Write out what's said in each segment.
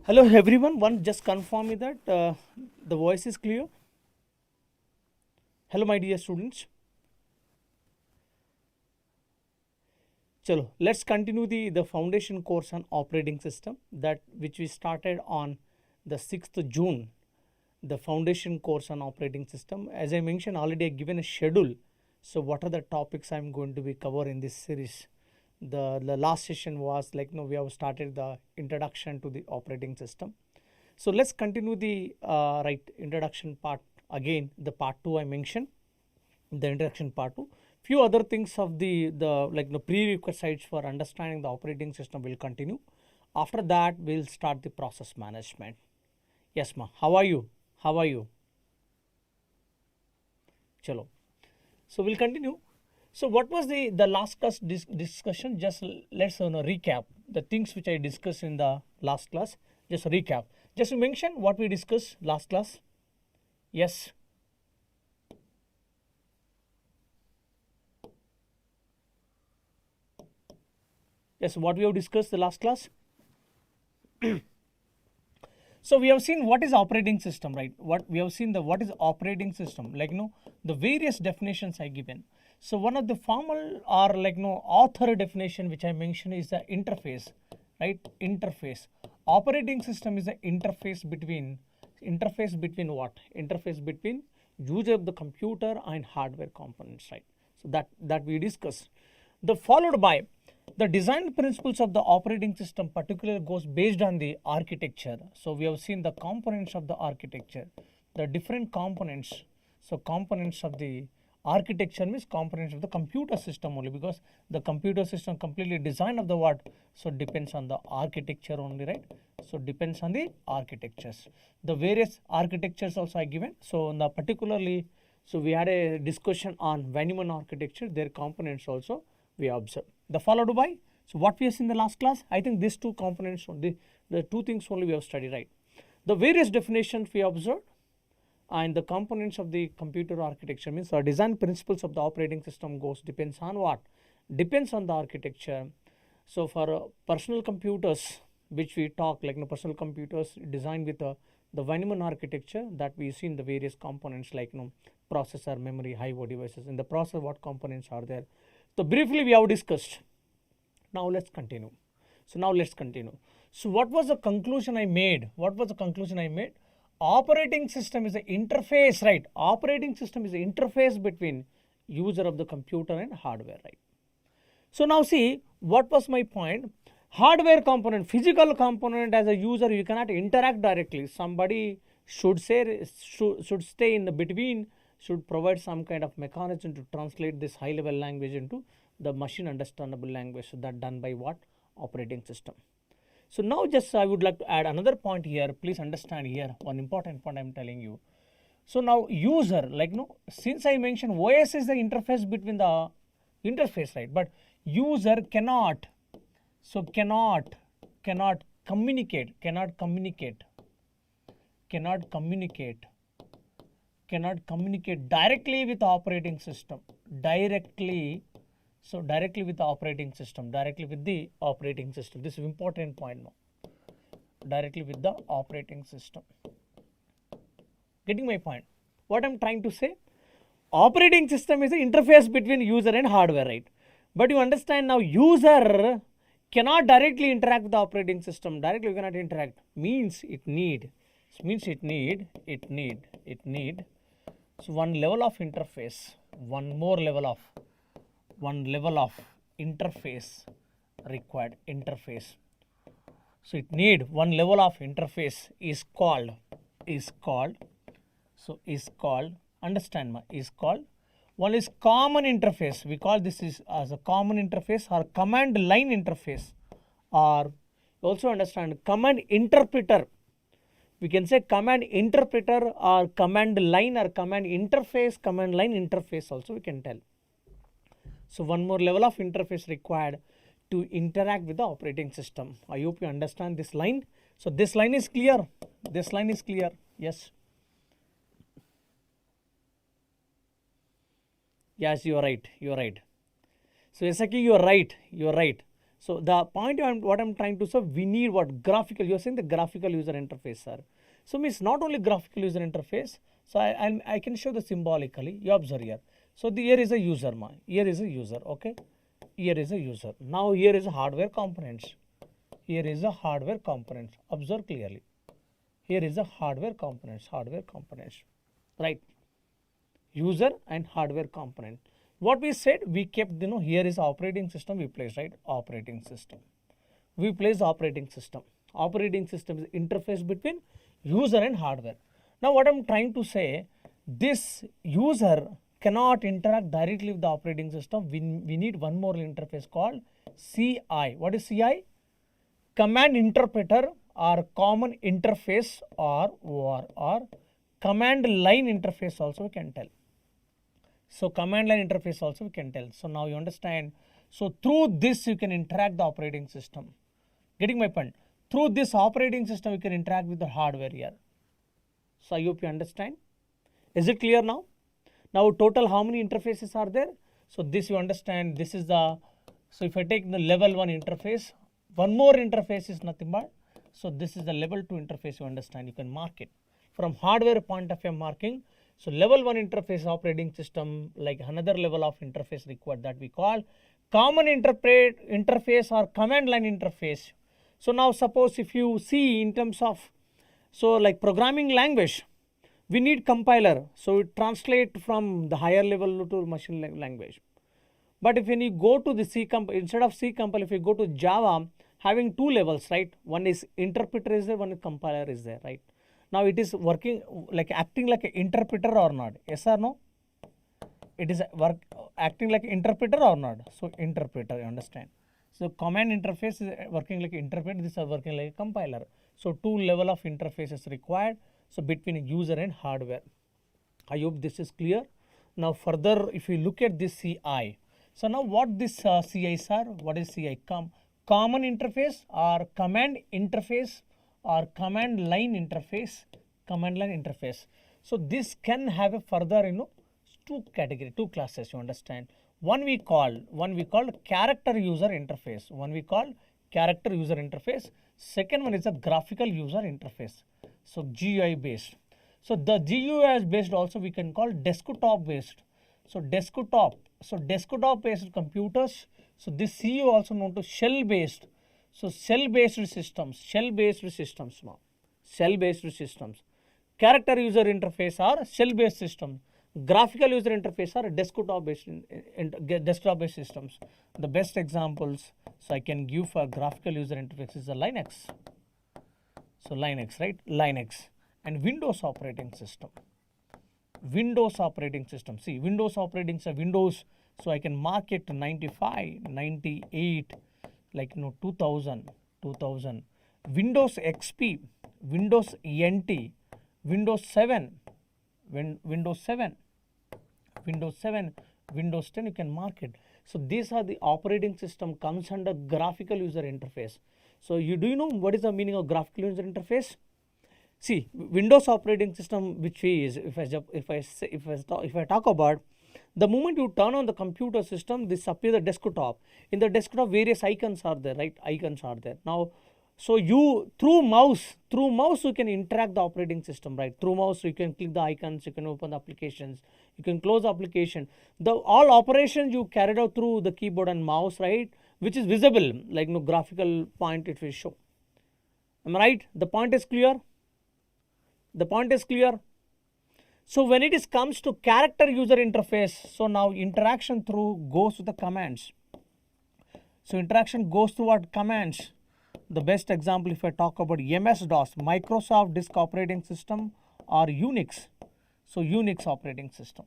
Hello everyone, just confirm me that the voice is clear. Hello my dear students. Chalo, let's continue the foundation course on operating system that which we started on the 6th June. The foundation course on operating system. As I mentioned already, I given a schedule. So what are the topics I'm going to be cover in this series? The last session was like we have started the introduction to the operating system. So let's continue the introduction part again. The part 2 I mentioned, the introduction part 2. Few other things of the prerequisites for understanding the operating system will continue. After that, we'll start the process management. Yes, ma. How are you? How are you? Chalo. So we'll continue. So what was the last class discussion? Just let's recap the things which I discussed in the last class. Just recap. Just to mention what we discussed last class. Yes. Yes, what we have discussed the last class. So we have seen what is operating system, right? What we have seen what is operating system, the various definitions I given. So one of the formal or author definition which I mentioned is the interface, right? Interface. Operating system is the interface between what? Interface between user of the computer and hardware components, right? So that we discussed. The followed by the design principles of the operating system particularly goes based on the architecture. So we have seen the components of the architecture, the different components. So components of the architecture means components of the computer system only, because the computer system completely design of the what, so depends on the architecture only, right? So depends on the architectures. The various architectures also I given. So in the particularly, so we had a discussion on Weinmann architecture, their components also we observe. The followed by, so what we have seen in the last class, I think these two components, the two things only we have studied, right? The various definitions we observed and the components of the computer architecture means the design principles of the operating system goes depends on what? Depends on the architecture. So for personal computers, which we talk personal computers designed with the Weinmann architecture, that we see in the various components processor, memory, I/O devices. In the processor, what components are there? So briefly we have discussed. Now let's continue. So what was the conclusion I made? Operating system is an interface, right? Operating system is an interface between user of the computer and hardware, right? So now see, what was my point? Hardware component, physical component, as a user you cannot interact directly. Somebody should stay in the between, should provide some kind of mechanism to translate this high level language into the machine understandable language. So that done by what? Operating system. So now just I would like to add another point here. Please understand here one important point I am telling you. So now user, since I mentioned OS is the interface between the interface, right? But user cannot communicate directly with the operating system. Directly with the operating system. This is important point now. Directly with the operating system. Getting my point? What I'm trying to say? Operating system is the interface between user and hardware, right? But you understand now, user cannot directly interact with the operating system. Directly you cannot interact. Means it need. So one level of interface. One level of interface required. So it need one level of interface is called. Understand ma? Is called. One is common interface. We call this as a common interface or command line interface, or also understand command interpreter. We can say command interpreter or command line or command interface, command line interface also we can tell. So one more level of interface required to interact with the operating system. I hope you understand this line. So this line is clear. Yes. Yes, you are right. So Esaki, you are right. So the point what I'm trying to say, we need what graphical, you're saying the graphical user interface, sir. So means not only graphical user interface, so I can show the symbolically, you observe here. So here is a user, here is a user, okay. Here is a user. Now here is a hardware components. Here is a hardware components. Observe clearly. Here is a hardware components, right? User and hardware component. What we said, we kept, here is operating system we placed, right? Operating system. We place operating system. Operating system is interface between user and hardware. Now what I'm trying to say, this user cannot interact directly with the operating system. We need one more interface called CI. What is CI? Command interpreter or common interface or command line interface also we can tell. So command line interface also we can tell. So now you understand. So through this you can interact the operating system. Getting my point? Through this operating system you can interact with the hardware here. So I hope you understand. Is it clear now? Now total how many interfaces are there? So this you understand. This is the, so if I take the level 1 interface, one more interface is nothing but, so this is the level 2 interface, you understand, you can mark it. From hardware point of view marking, so level 1 interface operating system, like another level of interface required that we call common interface or command line interface. So now suppose if you see in terms of, so like programming language, we need compiler, so it translate from the higher level to machine language. But if when you go to the C compile, instead of C compile, if you go to Java, having two levels, right? One is interpreter is there, one is compiler is there, right? Now it is working like acting like an interpreter or not? Yes or no? It is acting like an interpreter or not? So interpreter, you understand? So command interface is working like an interpreter, this is working like a compiler. So two level of interface is required. So between user and hardware. I hope this is clear. Now further, if you look at this CI. So now what this CIs are? What is CI? Common interface or command interface or command line interface. Command line interface. So this can have a further, two category, two classes, you understand. One we call character user interface. One we call character user interface. Second one is a graphical user interface. So GUI based. So the GUI based also we can call desktop based. So desktop based computers. So this CU also known to shell based. So shell based systems now. Shell based systems. Character user interface are shell based systems. Graphical user interface are desktop based systems. The best examples, so I can give for graphical user interface is the Linux. So Linux, right? Linux and Windows operating system. Windows operating system. See, Windows operating system, Windows. So I can mark it 95, 98, like 2000. Windows XP, Windows NT, Windows 7, Windows 7, Windows 10, you can mark it. So these are the operating system comes under graphical user interface. So do you know what is the meaning of graphical user interface? See, Windows operating system, which is, if I talk about, the moment you turn on the computer system, this appears the desktop. In the desktop, various icons are there, right? Icons are there. Now, so you through mouse you can interact the operating system, right? Through mouse you can click the icons, you can open the applications, you can close the application. All operations you carried out through the keyboard and mouse, right? Which is visible, like graphical point it will show. Am I right? The point is clear. The point is clear. So when it comes to character user interface, so now interaction through goes to the commands. So interaction goes through what commands? The best example if I talk about MS-DOS, Microsoft Disk Operating System or Unix. So Unix operating system.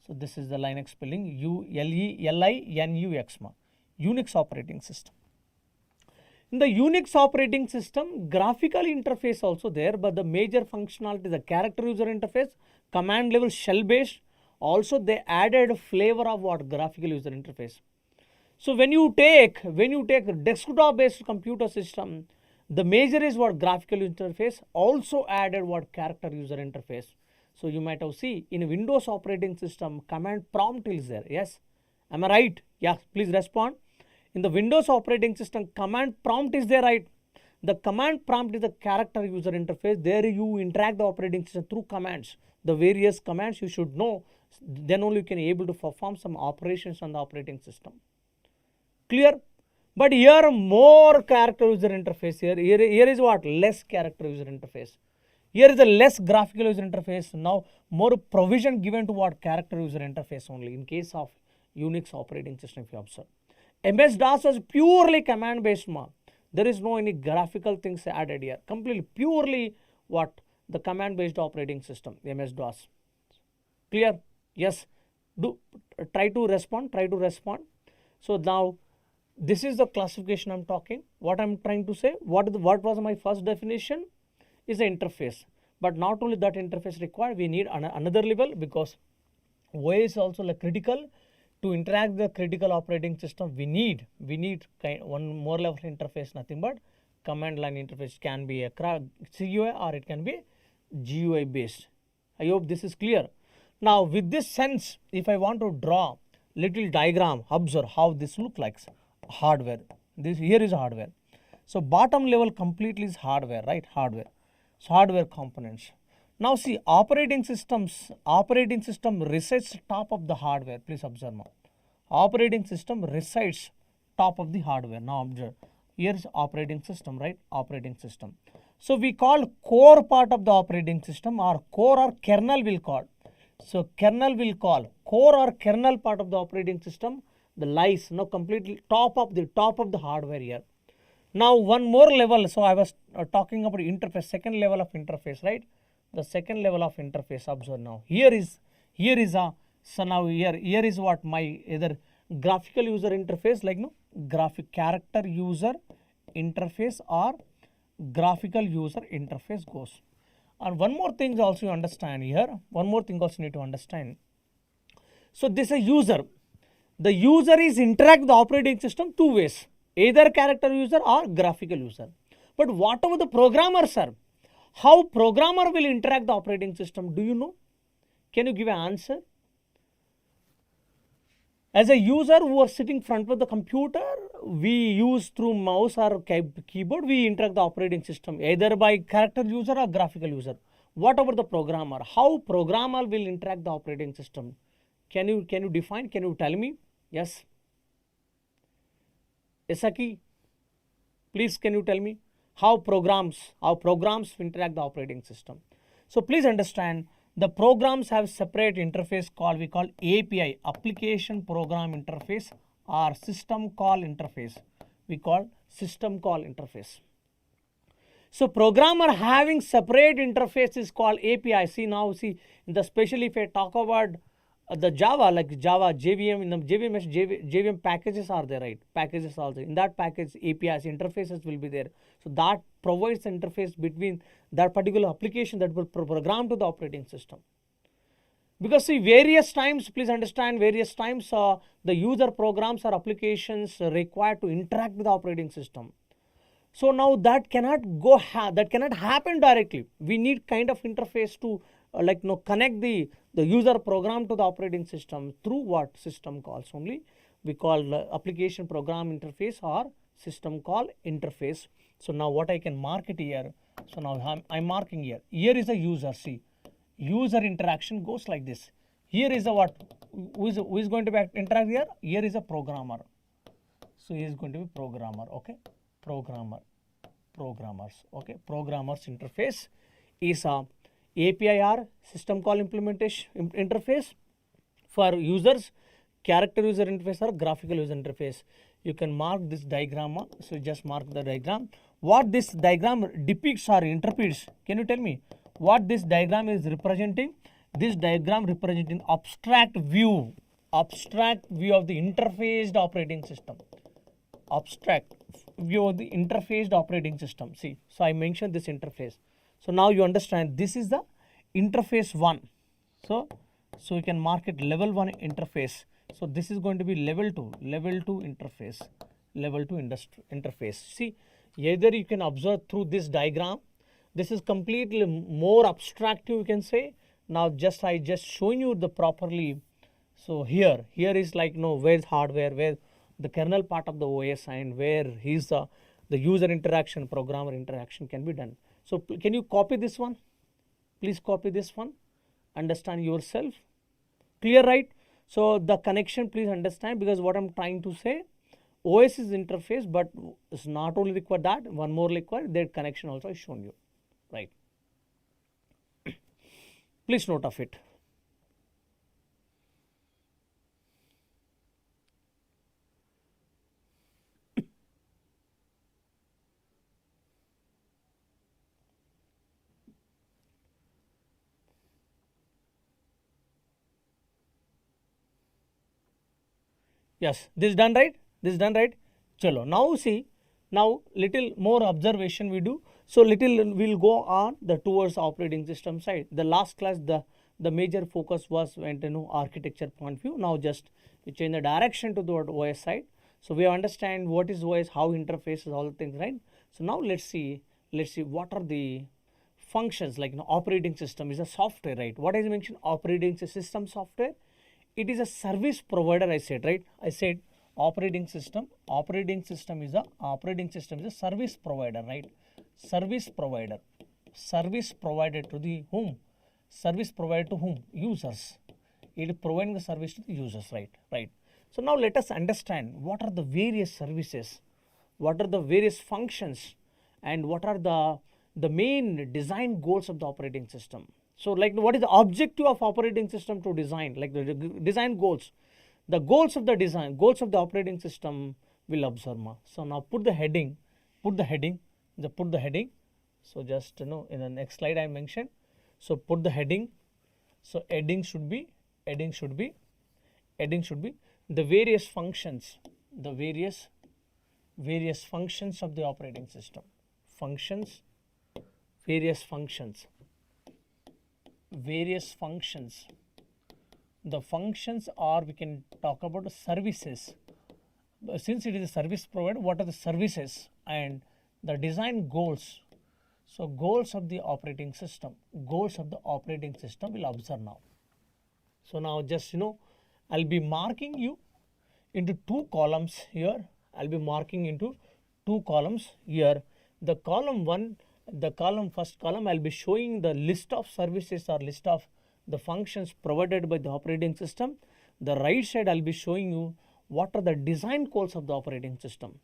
So this is the Linux spelling ULELINUX, Unix operating system. In the Unix operating system, graphical interface also there, but the major functionality is the character user interface, command level shell based. Also they added flavor of what graphical user interface. So when you take desktop based computer system, the major is what graphical interface, also added what character user interface. So you might have seen in Windows operating system, command prompt is there. Yes, am I right? Yeah, please respond. In the Windows operating system, command prompt is there, right? The command prompt is the character user interface. There you interact the operating system through commands. The various commands you should know, then only you can able to perform some operations on the operating system. Clear? But here more character user interface. Here is what? Less character user interface. Here is a less graphical user interface. Now more provision given to what? Character user interface only in case of Unix operating system, if you observe. MS-DOS was purely command based mode. There is no any graphical things added here. Completely purely what? The command based operating system, MS-DOS. Clear? Yes. Try to respond. So now this is the classification I'm talking. What I'm trying to say, what was my first definition is the interface. But not only that interface required, we need another level, because OS is also like critical. To interact the critical operating system, we need one more level interface, nothing but command line interface. Can be a CUI or it can be GUI based. I hope this is clear. Now with this sense, if I want to draw little diagram, observe how this look like. Hardware. This here is hardware. So bottom level completely is hardware, right? Hardware. So hardware components. Now see, operating system resides top of the hardware. Please observe now. Operating system resides top of the hardware. Now observe. Here is operating system, right? Operating system. So we call core part of the operating system, or core or kernel will call. So kernel will call core or kernel part of the operating system. The lies now completely top of the hardware here. Now one more level. So I was talking about interface, second level of interface, right? The second level of interface. Observe now. Here is a, so now here is what? My either graphical user interface, like no graphic character user interface or graphical user interface goes. And one more thing also you understand here. One more thing also you need to understand. So this is a user. The user is interact with the operating system two ways, either character user or graphical user. But whatever the programmers are, how programmer will interact the operating system, do you know? Can you give an answer? As a user who are sitting front of the computer, we use through mouse or keyboard, we interact the operating system either by character user or graphical user. Whatever the programmer, how programmer will interact the operating system? Can you define? Can you tell me? Yes. Esaki, please can you tell me how programs interact the operating system? So please understand, the programs have separate interface we call API, application program interface, or system call interface. We call system call interface. So programmer having separate interface is called API. See now, especially if I talk about the Java, like Java, JVM, in the JVM packages are there, right? Packages also. In that package, APIs, interfaces will be there. So that provides the interface between that particular application that will program to the operating system. Because see, various times, please understand, various times the user programs or applications required to interact with the operating system. So now that cannot happen directly. We need kind of interface to connect the user program to the operating system through what? System calls only. We call application program interface or system call interface. So now what I can mark it here. So now I'm marking here. Here is a user. See, user interaction goes like this. Here is a what? Who is going to be interact here? Here is a programmer. So he is going to be programmer. Okay, programmers. Okay, programmers interface is a API or system call implementation interface for users, character user interface or graphical user interface. You can mark this diagram. So just mark the diagram. What this diagram depicts or interprets, can you tell me what this diagram is representing? This diagram representing abstract view of the interfaced operating system. Abstract view of the interfaced operating system. See, so I mentioned this interface. So now you understand this is the interface 1. So you can mark it level 1 interface. So this is going to be level 2 interface, interface. See, either you can observe through this diagram. This is completely more abstract, you can say. Now I just showing you the properly. So here is like where's hardware, the kernel part of the OS, and where is the user interaction, programmer interaction can be done. So can you copy this one? Please copy this one. Understand yourself. Clear, right? So the connection, please understand, because what I'm trying to say, OS is interface, but it's not only required that, one more required, that connection also is shown you, right? Please note of it. Yes, this is done, right? This is done, right? Chalo. Now see, now little more observation we do. So little we'll go on the towards operating system side. The last class, the major focus was went architecture point of view. Now just we change the direction to the OS side. So we understand what is OS, how interfaces, all the things, right? So now let's see what are the functions, like operating system is a software, right? What I mentioned, operating system software. It is a service provider, I said, right? I said operating system is a service provider, right? Service provider to the whom? Service provider to whom? Users. It is providing the service to the users, right? So now let us understand what are the various services, what are the various functions, and what are the main design goals of the operating system. So like what is the objective of operating system to design, like the design goals, the goals of the design, goals of the operating system will observe. So now put the heading. So just in the next slide I mentioned. So put the heading. So heading should be the various functions, various functions of the operating system. Various functions. The functions are, we can talk about the services. Since it is a service provider, what are the services and the design goals? So goals of the operating system will observe now. So now just I'll be marking you into two columns here. The column one, first column, I'll be showing the list of services or list of the functions provided by the operating system. The right side, I'll be showing you what are the design goals of the operating system.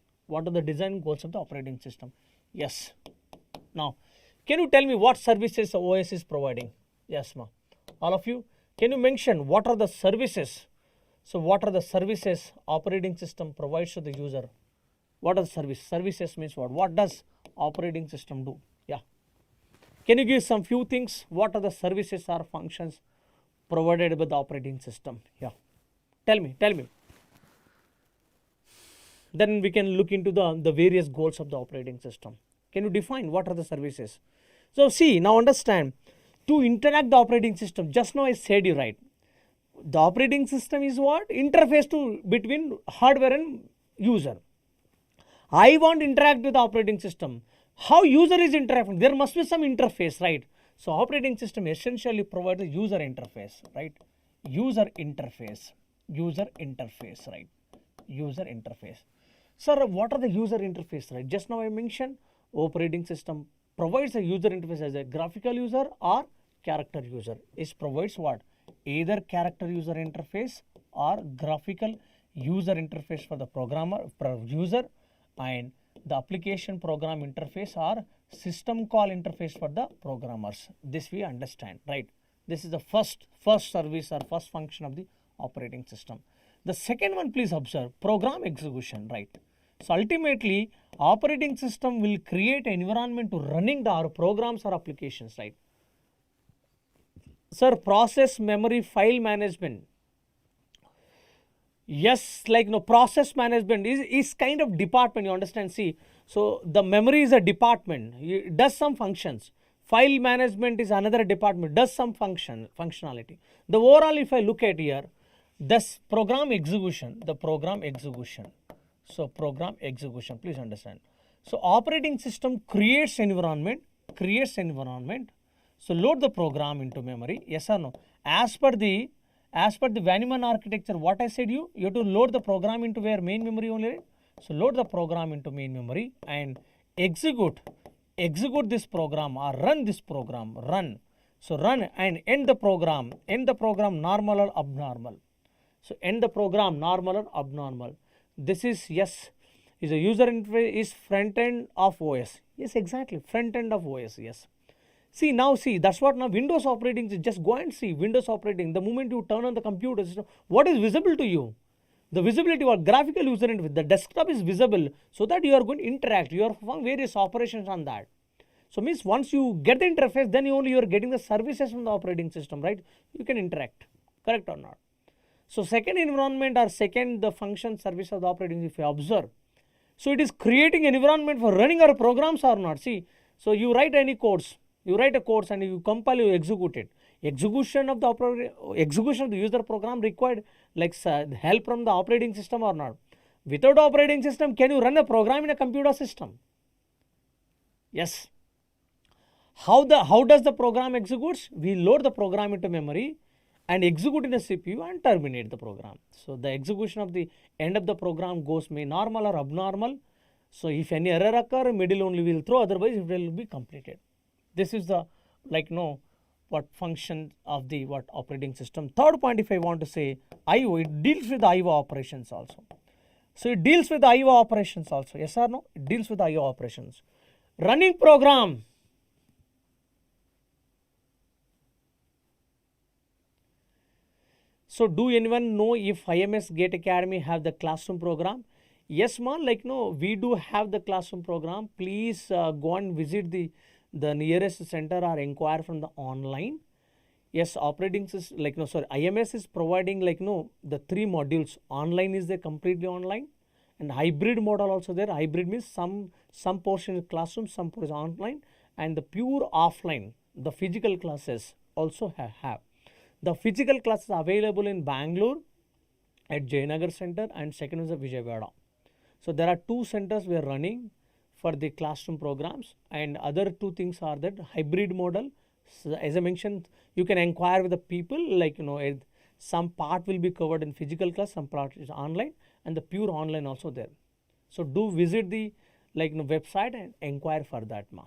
Yes. Now, can you tell me what services OS is providing? Yes, ma. All of you, can you mention what are the services? So what are the services operating system provides to the user? What are the services? Services means what? What does operating system do? Yeah. Can you give some few things? What are the services or functions provided by the operating system? Yeah. Tell me. Then we can look into the various goals of the operating system. Can you define what are the services? So see, now understand, to interact the operating system, just now I said you right. The operating system is what? Interface between hardware and user. I want to interact with the operating system. How user is interacting? There must be some interface, right? So operating system essentially provides a user interface, right? User interface, right? User interface. Sir, what are the user interface, right? Just now I mentioned operating system provides a user interface as a graphical user or character user. It provides what? Either character user interface or graphical user interface for the programmer, user, and the application program interface or system call interface for the programmers. This we understand, right? This is the first service or first function of the operating system. The second one, please observe, program execution, right? So ultimately, operating system will create an environment to running the programs or applications, right? Sir, process, memory, file management. Yes, like process management is kind of department, you understand. See, so the memory is a department, it does some functions. File management is another department, does some functionality. The overall, if I look at here, this program execution, So program execution, please understand. So operating system creates environment. So load the program into memory, yes or no? As per the As per the Vanneman architecture, what I said you have to load the program into where main memory only, right? So load the program into main memory and execute this program or run this program, run. So run and end the program normal or abnormal. So end the program normal or abnormal. This is, yes, is a user interface is front end of OS. Yes, exactly, front end of OS, yes. See, now see, that's what now Windows operating, just go and see Windows operating. The moment you turn on the computer system, what is visible to you? The visibility or graphical user interface, the desktop is visible, so that you are going to interact, you are performing various operations on that. So means once you get the interface, then only you are getting the services from the operating system, right? You can interact, correct or not? So second environment or second the function service of the operating, if you observe, so it is creating an environment for running our programs or not. See, so you write any codes, you write a course and you compile, you execute it. Execution of the user program required like help from the operating system or not. Without operating system, can you run a program in a computer system? Yes. How does the program executes? We load the program into memory and execute in the CPU and terminate the program. So the execution of the end of the program goes may normal or abnormal. So if any error occur, middle only will throw, otherwise it will be completed. This is the what function of the what operating system. Third point, if I want to say IO, it deals with the IO operations also. So it deals with the IO operations also. Yes or no? It deals with the IO operations. Running program. So do anyone know if IMS GATE Academy have the classroom program? Yes, ma'am. We do have the classroom program. Please go and visit the nearest center or inquire from the online. Yes, operating system IMS is providing the three modules. Online is there completely online, and hybrid model also there. Hybrid means some portion is classroom, some portion is online, and the pure offline, the physical classes also have. The physical classes are available in Bangalore at Jayanagar Center, and second is the Vijayawada. So there are two centers we are running for the classroom programs, and other two things are that hybrid model. So as I mentioned, you can inquire with the people some part will be covered in physical class, some part is online, and the pure online also there. So do visit the website and inquire for that, ma.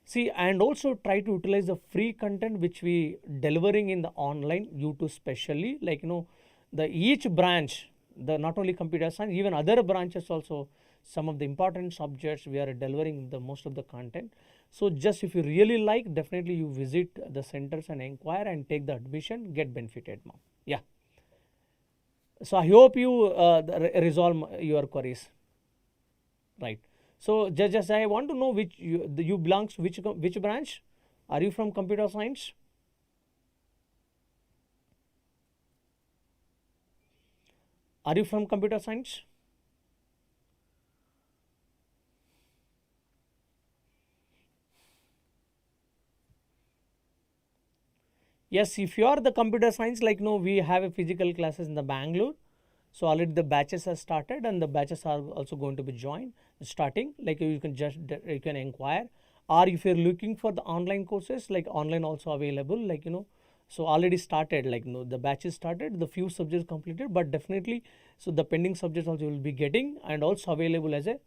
See, and also try to utilize the free content which we delivering in the online YouTube, specially the each branch, the not only computer science, even other branches also, some of the important subjects we are delivering the most of the content. So just if you really like, definitely you visit the centers and inquire and take the admission, get benefited, ma'am. Yeah. So I hope you resolve your queries, right? So just I want to know which you belongs to which branch. Are you from computer science? Are you from computer science? Yes, if you are the computer science, we have a physical classes in the Bangalore. So already the batches have started, and the batches are also going to be joined starting. You can inquire, or if you're looking for the online courses, online also available. So already started, the batches started, the few subjects completed, but definitely so the pending subjects also will be getting, and also available as a,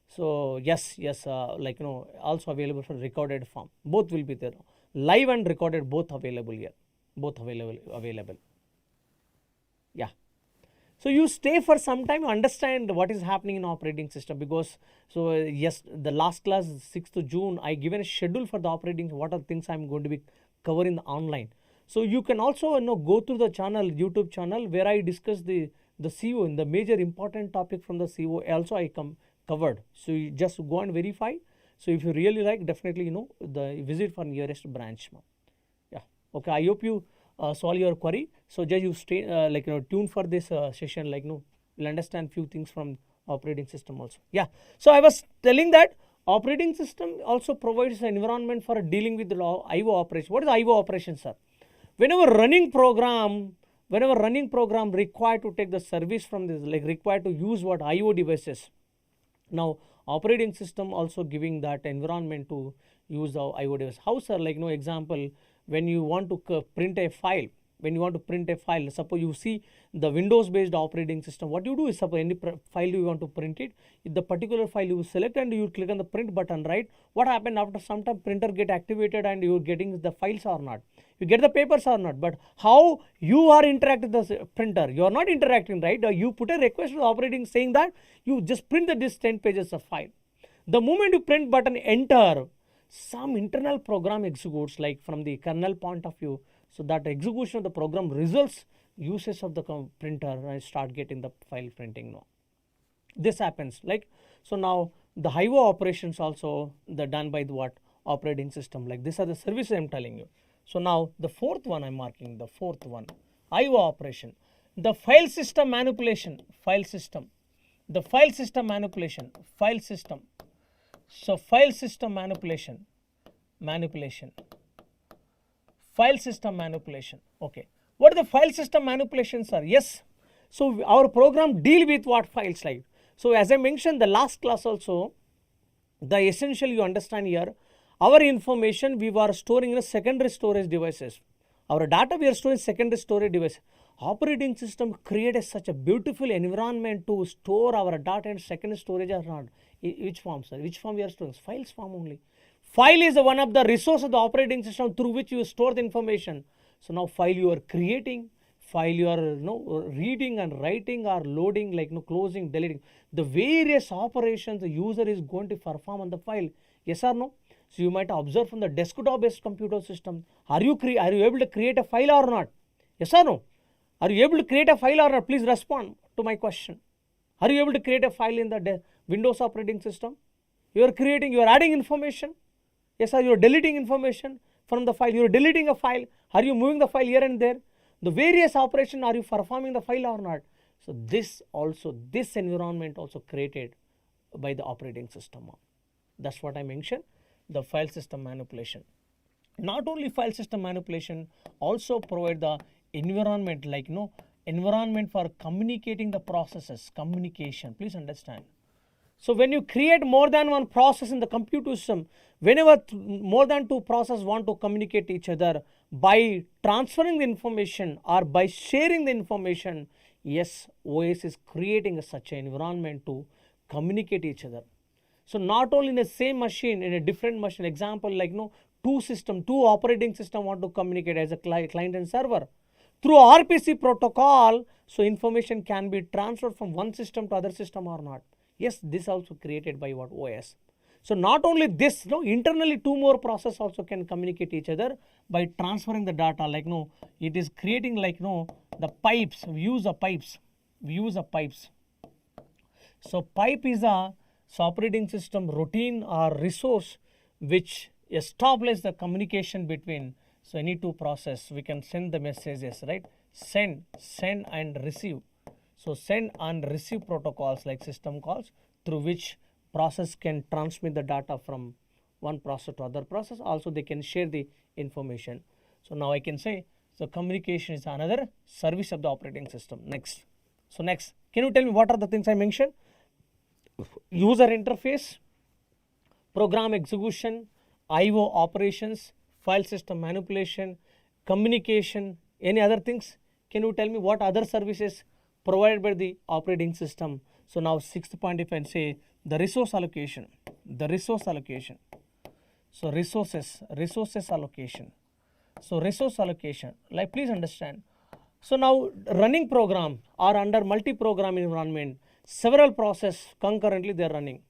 so yes, also available for recorded form. Both will be there, live and recorded, both available here, both available. Yeah. So you stay for some time, understand what is happening in operating system, because so yes, the last class 6th June I given a schedule for the operating, what are things I'm going to be covering the online. So you can also go through the channel, YouTube channel, where I discuss the CO in the major important topic from the CO also I covered. So you just go and verify. So if you really like, definitely the visit for nearest branch. Yeah. Okay. I hope you solve your query. So just you stay tune for this session, you'll understand few things from operating system also. Yeah. So I was telling that operating system also provides an environment for dealing with the IO operation. What is IO operation, sir? Whenever running program required to take the service from this, required to use what IO devices. Now operating system also giving that environment to use the IO device. How, sir? Example, when you want to print a file, when you want to print a file, suppose you see the Windows based operating system, what you do is, suppose any file you want to print it, if the particular file you select and you click on the print button, right? What happened after some time, printer get activated and you are getting the files or not, you get the papers or not, but how you are interacting with the printer, you are not interacting, right? You put a request to the operating saying that you just print this 10 pages of file. The moment you print button enter, some internal program executes, like from the kernel point of view, so that execution of the program results uses of the printer and start getting the file printing now. This happens, like, so now the IO operations also the done by the what operating system, like these are the services I'm telling you. So now the fourth one I'm marking, the fourth one, IO operation, the file system manipulation, file system, the file system manipulation, file system. So file system manipulation, file system manipulation. Okay, what are the file system manipulations are? Yes, so our program deal with what files, like, so as I mentioned the last class also, the essential you understand here, our information we were storing in a secondary storage devices, our data we are storing secondary storage device. Operating system created such a beautiful environment to store our data in secondary storage or not. Which form, sir? Which form we are storing? Files form only. File is one of the resources of the operating system through which you store the information. So now file you are creating, file you are reading and writing or loading, like closing, deleting, the various operations the user is going to perform on the file. Yes or no? So you might observe from the desktop based computer system, are you able to create a file or not? Yes or no? Are you able to create a file or not? Please respond to my question. Are you able to create a file in the Windows operating system? You are creating, you are adding information. Yes, sir, you are deleting information from the file. You are deleting a file. Are you moving the file here and there? The various operation, are you performing the file or not? So this environment also created by the operating system. That's what I mentioned, the file system manipulation. Not only file system manipulation, also provide the environment, like environment for communicating the processes, communication. Please understand. So when you create more than one process in the computer system, whenever more than two processes want to communicate each other by transferring the information or by sharing the information, yes, OS is creating such an environment to communicate each other. So not only in the same machine, in a different machine, example like two operating system want to communicate as a client and server. Through RPC protocol, so information can be transferred from one system to other system or not. Yes, this also created by what OS. So not only this, internally two more processes also can communicate each other by transferring the data, like it is creating like the pipes, we use the pipes. So pipe is a operating system routine or resource which establishes the communication between, so any two process, we can send the messages, right? Send and receive. So send and receive protocols like system calls through which process can transmit the data from one process to other process. Also they can share the information. So now I can say, so communication is another service of the operating system. Next. So next, can you tell me what are the things I mentioned? User interface, program execution, IO operations, file system manipulation, communication, any other things? Can you tell me what other services provided by the operating system? So now sixth point, if I say the resource allocation. So resource allocation. So resource allocation, like please understand. So now running program or under multi-program environment, several processes concurrently they are running.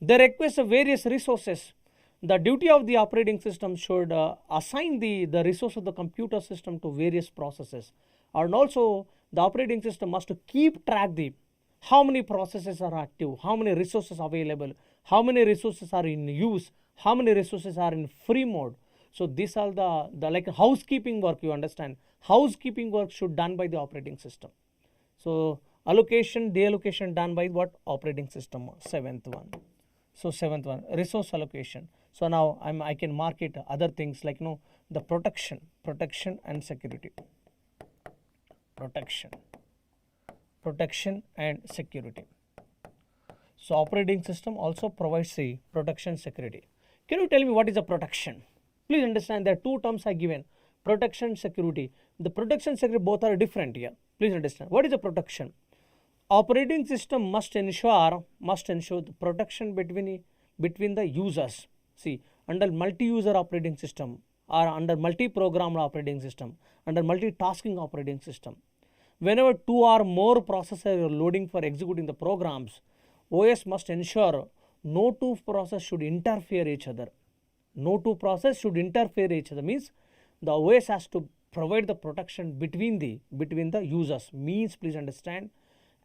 They request various resources. The duty of the operating system should assign the resource of the computer system to various processes. And also the operating system must keep track the how many processes are active, how many resources available, how many resources are in use, how many resources are in free mode. So these are the like housekeeping work, you understand. Housekeeping work should done by the operating system. So allocation, deallocation done by what? Operating system, seventh one. So seventh one, resource allocation. So now I can mark it other things like the protection and security. Protection and security. So operating system also provides the protection security. Can you tell me what is the protection? Please understand there are two terms are given. Protection, security. The protection, security both are different here. Please understand. What is the protection? Operating system must ensure the protection between the users. See, under multi-user operating system or under multi-programmed operating system, under multitasking operating system, whenever two or more processors are loading for executing the programs, OS must ensure no two processes should interfere each other. No two processes should interfere each other means the OS has to provide the protection between the users. Means, please understand,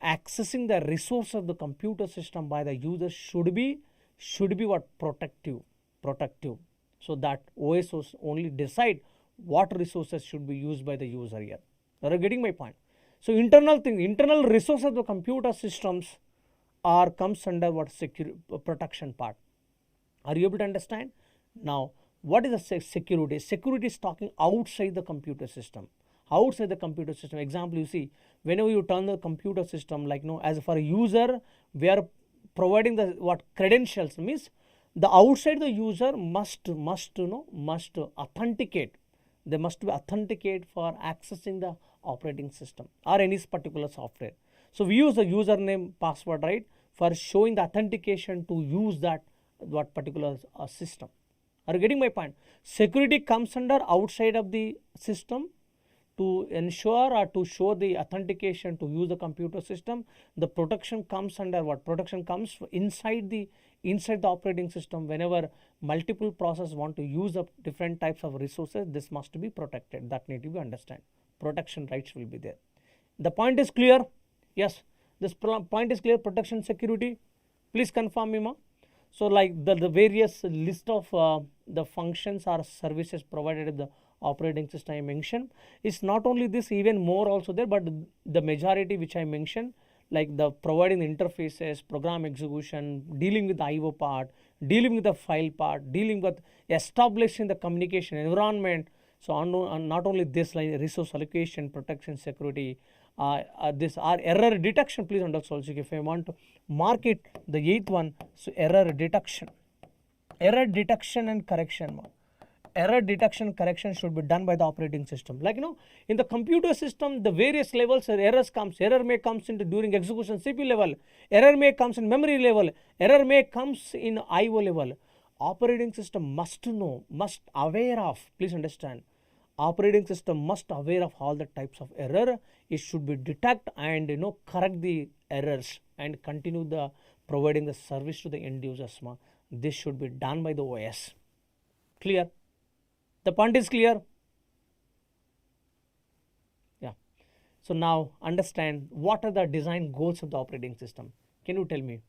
accessing the resource of the computer system by the user should be what? Protective. So that OS only decide what resources should be used by the user here. Are you getting my point? So internal resource of the computer systems comes under what? Protection part. Are you able to understand? Now, what is the security? Security is talking outside the computer system. Outside the computer system. Example, you see, whenever you turn the computer system, like as for a user, we are providing the what? Credentials. Means the outside the user must authenticate. They must be authenticate for accessing the operating system or any particular software. So we use the username, password, right, for showing the authentication to use that what particular system. Are you getting my point? Security comes under outside of the system to ensure or to show the authentication to use the computer system. The protection comes under what? Protection comes inside the operating system. Whenever multiple processes want to use up different types of resources, this must be protected. That need to be understand. Protection rights will be there. The point is clear? Yes, this point is clear. Protection, security. Please confirm me, ma. So like the various list of the functions or services provided in the operating system I mentioned, it's not only this, even more also there, but the majority which I mentioned, like the providing the interfaces, program execution, dealing with the IO part, dealing with the file part, dealing with establishing the communication environment. So not only this, like resource allocation, protection, security, this are error detection. Please understand also, if I want to mark it, the 8th one, so error detection and correction. Error detection correction should be done by the operating system. Like in the computer system, the various levels errors comes. Error may comes into during execution CPU level. Error may comes in memory level. Error may comes in IO level. Operating system must know, must aware of. Please understand. Operating system must aware of all the types of error. It should be detect and correct the errors and continue the providing the service to the end users. This should be done by the OS. Clear? The point is clear? Yeah. So now understand what are the design goals of the operating system. Can you tell me?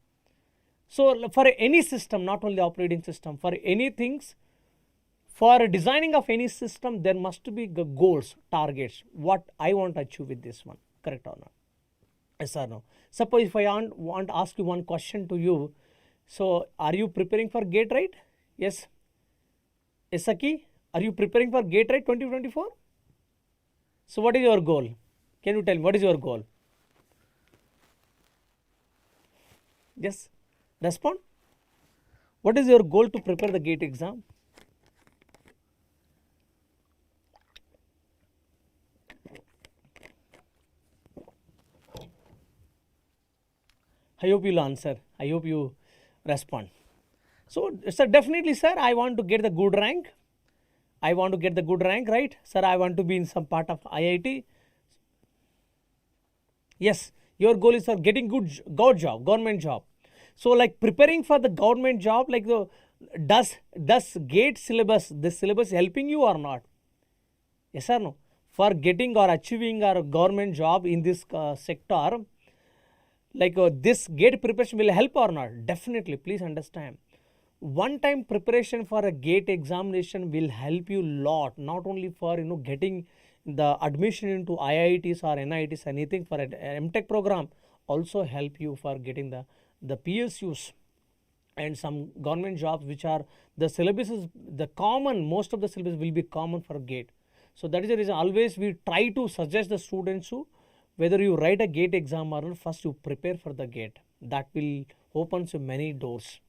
So for any system, not only operating system, for any things, for designing of any system, there must be goals, targets, what I want to achieve with this one. Correct or not? Yes or no? Suppose if I want to ask you one question to you. So are you preparing for GATE, right? Yes. Yes, Saki? Are you preparing for GATE, right, 2024? So what is your goal? Can you tell me what is your goal? Yes. Respond. What is your goal to prepare the GATE exam? I hope you'll answer. I hope you respond. So, sir, definitely, sir, I want to get the good rank. I want to get the good rank, right? Sir, I want to be in some part of IIT. Yes, your goal is for getting good government job. So, like preparing for the government job, like does GATE syllabus, this syllabus helping you or not? Yes or no? For getting or achieving a government job in this sector, like this GATE preparation will help or not? Definitely, please understand. One time preparation for a GATE examination will help you lot, not only for getting the admission into IITs or NITs, anything for an MTech program, also help you for getting the PSUs and some government jobs, which are the syllabus is the common, most of the syllabus will be common for GATE. So that is the reason always we try to suggest the students who, whether you write a GATE exam or not, first you prepare for the GATE. That will open so many doors.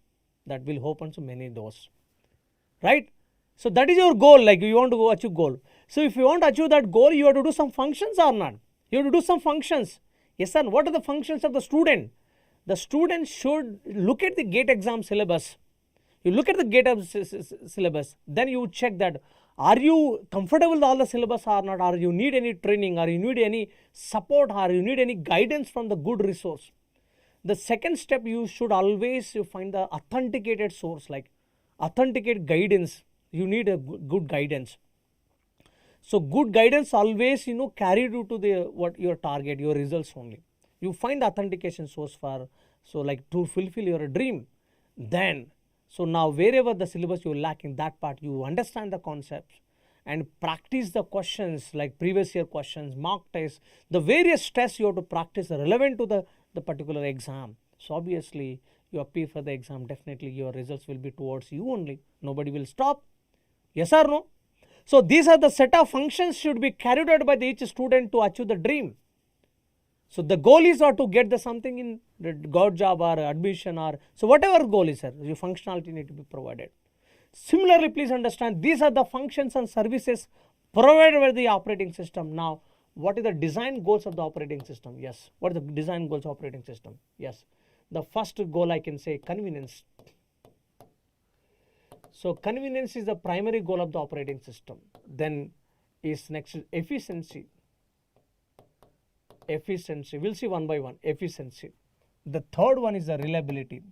That will open so many doors. Right? So that is your goal, like you want to go achieve goal. So if you want to achieve that goal, you have to do some functions or not? You have to do some functions. Yes sir, what are the functions of the student? The student should look at the GATE exam syllabus. You look at the GATE syllabus, then you check that are you comfortable with all the syllabus or not, or you need any training, or you need any support, or you need any guidance from the good resource. The second step, you should always find the authenticated source, like authenticate guidance. You need a good guidance. So good guidance always carry you to the what your target, your results only. You find the authentication source for, so like to fulfill your dream. Then so now wherever the syllabus you lack in that part, you understand the concepts and practice the questions like previous year questions, mock tests, the various tests you have to practice relevant to the particular exam. So obviously you appear for the exam, definitely your results will be towards you only. Nobody will stop. Yes or no? So these are the set of functions should be carried out by each student to achieve the dream. So the goal is not to get the something in the God job or admission, or so whatever goal is there, your functionality need to be provided. Similarly, please understand these are the functions and services provided by the operating system. Now, what is the design goals of the operating system? Yes. What is the design goals of operating system? Yes. The first goal I can say convenience. So convenience is the primary goal of the operating system. Then is next efficiency. Efficiency, we'll see one by one. Efficiency. The third one is the reliability.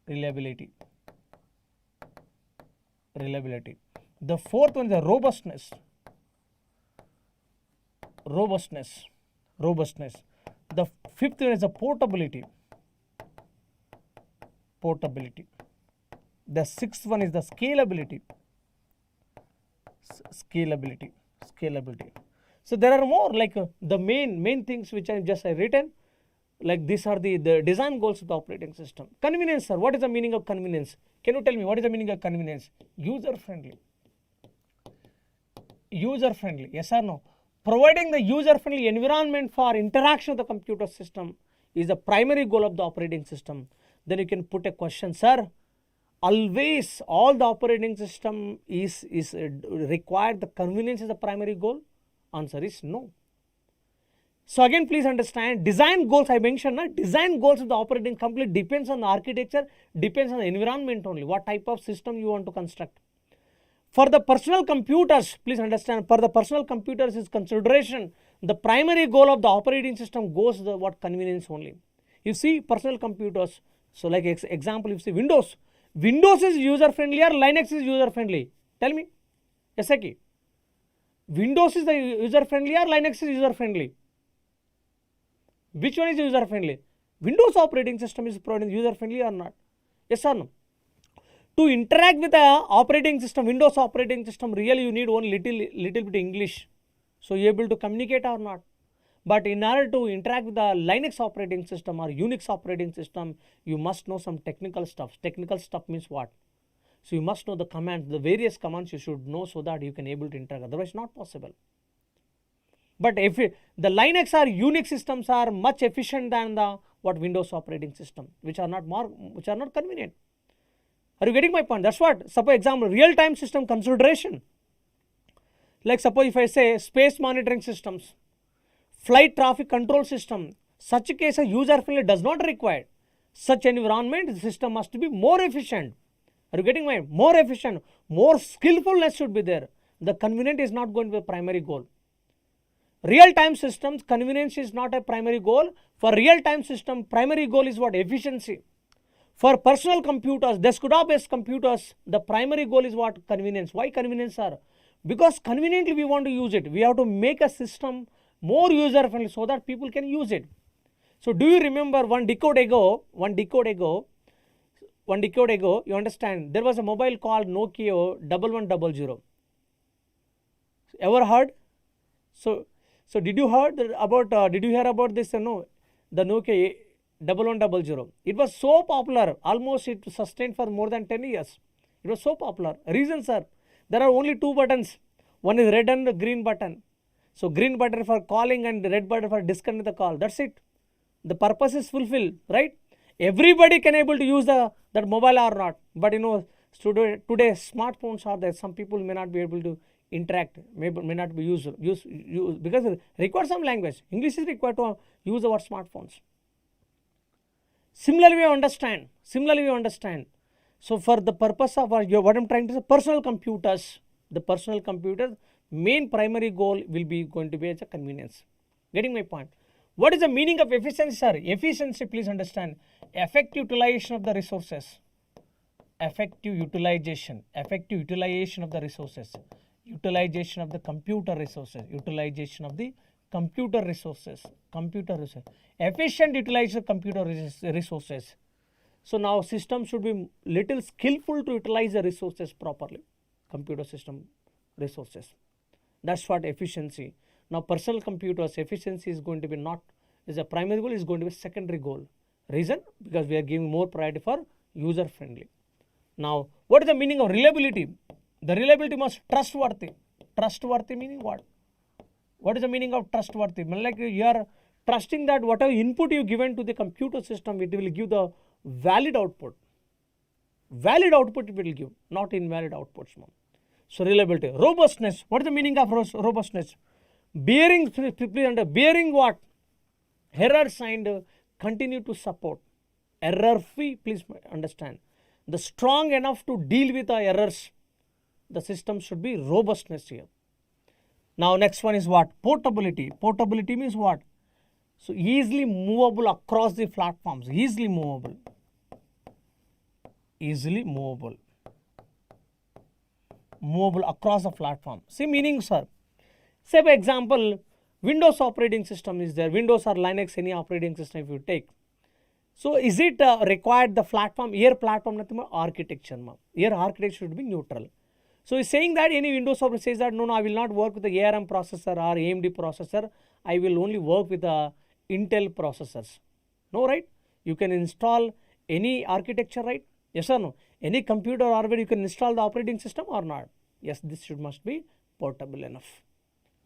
Reliability. Reliability. The fourth one is the robustness. Robustness. Robustness. The fifth one is the portability. Portability. The sixth one is the scalability. Scalability. Scalability. So there are more like the main things which I just written, like these are the design goals of the operating system. Convenience, sir. What is the meaning of convenience? Can you tell me what is the meaning of convenience? User friendly. User friendly. Yes or no? Providing the user friendly environment for interaction of the computer system is the primary goal of the operating system. Then you can put a question, sir. Always all the operating system is required the convenience is the primary goal. Answer is no. So again, please understand design goals I mentioned. Design goals of the operating completely depends on the architecture, depends on the environment only, what type of system you want to construct. For the personal computers, please understand, for the personal computers is consideration, the primary goal of the operating system goes the what convenience only. You see personal computers, so like example, you see Windows. Windows is user friendly or Linux is user friendly? Tell me. Yes, okay. Windows is the user friendly or Linux is user friendly? Which one is user friendly? Windows operating system is providing user friendly or not? Yes or no? To interact with the operating system, Windows operating system, really you need only little bit English. So you are able to communicate or not. But in order to interact with the Linux operating system or Unix operating system, you must know some technical stuff. Technical stuff means what? So you must know the commands, the various commands you should know so that you can able to interact. Otherwise, not possible. But if the Linux or Unix systems are much efficient than the what Windows operating system, which are not convenient. Are you getting my point? That's what. Suppose example, real-time system consideration. Like suppose if I say space monitoring systems, flight traffic control system, such a case a user friendly does not require. Such an environment, the system must be more efficient. Are you getting my more efficient? More skillfulness should be there. The convenient is not going to be a primary goal. Real-time systems, convenience is not a primary goal. For real-time system, primary goal is what? Efficiency. For personal computers, desktop-based computers, the primary goal is what? Convenience. Why convenience, sir? Because conveniently we want to use it. We have to make a system more user-friendly so that people can use it. So do you remember one decade ago, you understand, there was a mobile called Nokia 1100. Ever heard? So did you hear about this? No, the Nokia 1100. It was so popular, almost it sustained for more than 10 years. It was so popular. Reason, sir, there are only two buttons. One is red and green button. So green button for calling and red button for disconnecting the call. That's it. The purpose is fulfilled, right? Everybody can able to use that mobile or not. But today smartphones are there. Some people may not be able to interact, may not be use because it requires some language. English is required to use our smartphones. Similarly, we understand. So for the purpose of what I'm trying to say, personal computers, the personal computer main primary goal will be going to be as a convenience. Getting my point? What is the meaning of efficiency, sir? Efficiency, please understand, effective utilization of the resources. Effective utilization of the resources, utilization of the computer resources, efficient utilization of computer resources. So now system should be little skillful to utilize the resources properly, computer system resources. That's what efficiency. Now personal computers, efficiency is going to be not is a primary goal, is going to be secondary goal. Reason? Because we are giving more priority for user friendly. Now what is the meaning of reliability? The reliability must trustworthy. Trustworthy meaning what? What is the meaning of trustworthy? Like you are trusting that whatever input you given to the computer system, it will give the valid output. Valid output it will give, not invalid outputs. So reliability. Robustness. What is the meaning of robustness? Bearing what? Errors and continue to support. Error free, please understand. The strong enough to deal with the errors. The system should be robustness here. Now next one is what? Portability. Portability means what? So easily movable across the platforms. Easily movable. Movable across the platform. See meaning, sir. Say by example, Windows operating system is there. Windows or Linux, any operating system if you take. So is it required the platform? Here platform nothing architecture. Here architecture should be neutral. So he's saying that any Windows operator says that no, I will not work with the ARM processor or AMD processor. I will only work with the Intel processors. No, right? You can install any architecture, right? Yes or no? Any computer or hardware you can install the operating system or not? Yes, this must be portable enough.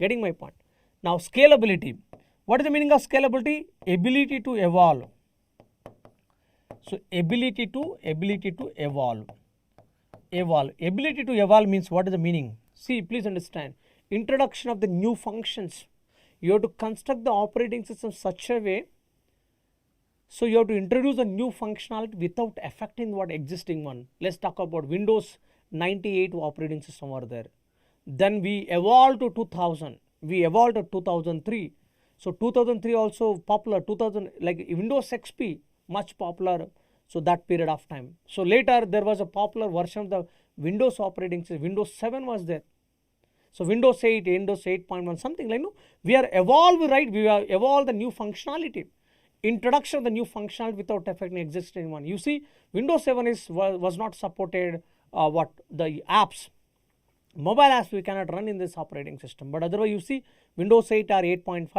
Getting my point? Now scalability. What is the meaning of scalability? Ability to evolve. So ability to evolve. Ability to evolve means what is the meaning? See, please understand. Introduction of the new functions. You have to construct the operating system such a way. So you have to introduce a new functionality without affecting what existing one. Let's talk about Windows 98 operating system over there. Then we evolved to 2000. We evolved to 2003. So 2003 also popular. 2000 like Windows XP much popular. So that period of time. So later there was a popular version of the Windows operating system. Windows 7 was there. So Windows 8, Windows 8.1, something like no. We are evolved, right? We are evolved the new functionality. Introduction of the new functionality without affecting existing one. You see, Windows 7 was not supported. The apps, mobile apps we cannot run in this operating system. But otherwise, you see, Windows 8 or 8.5,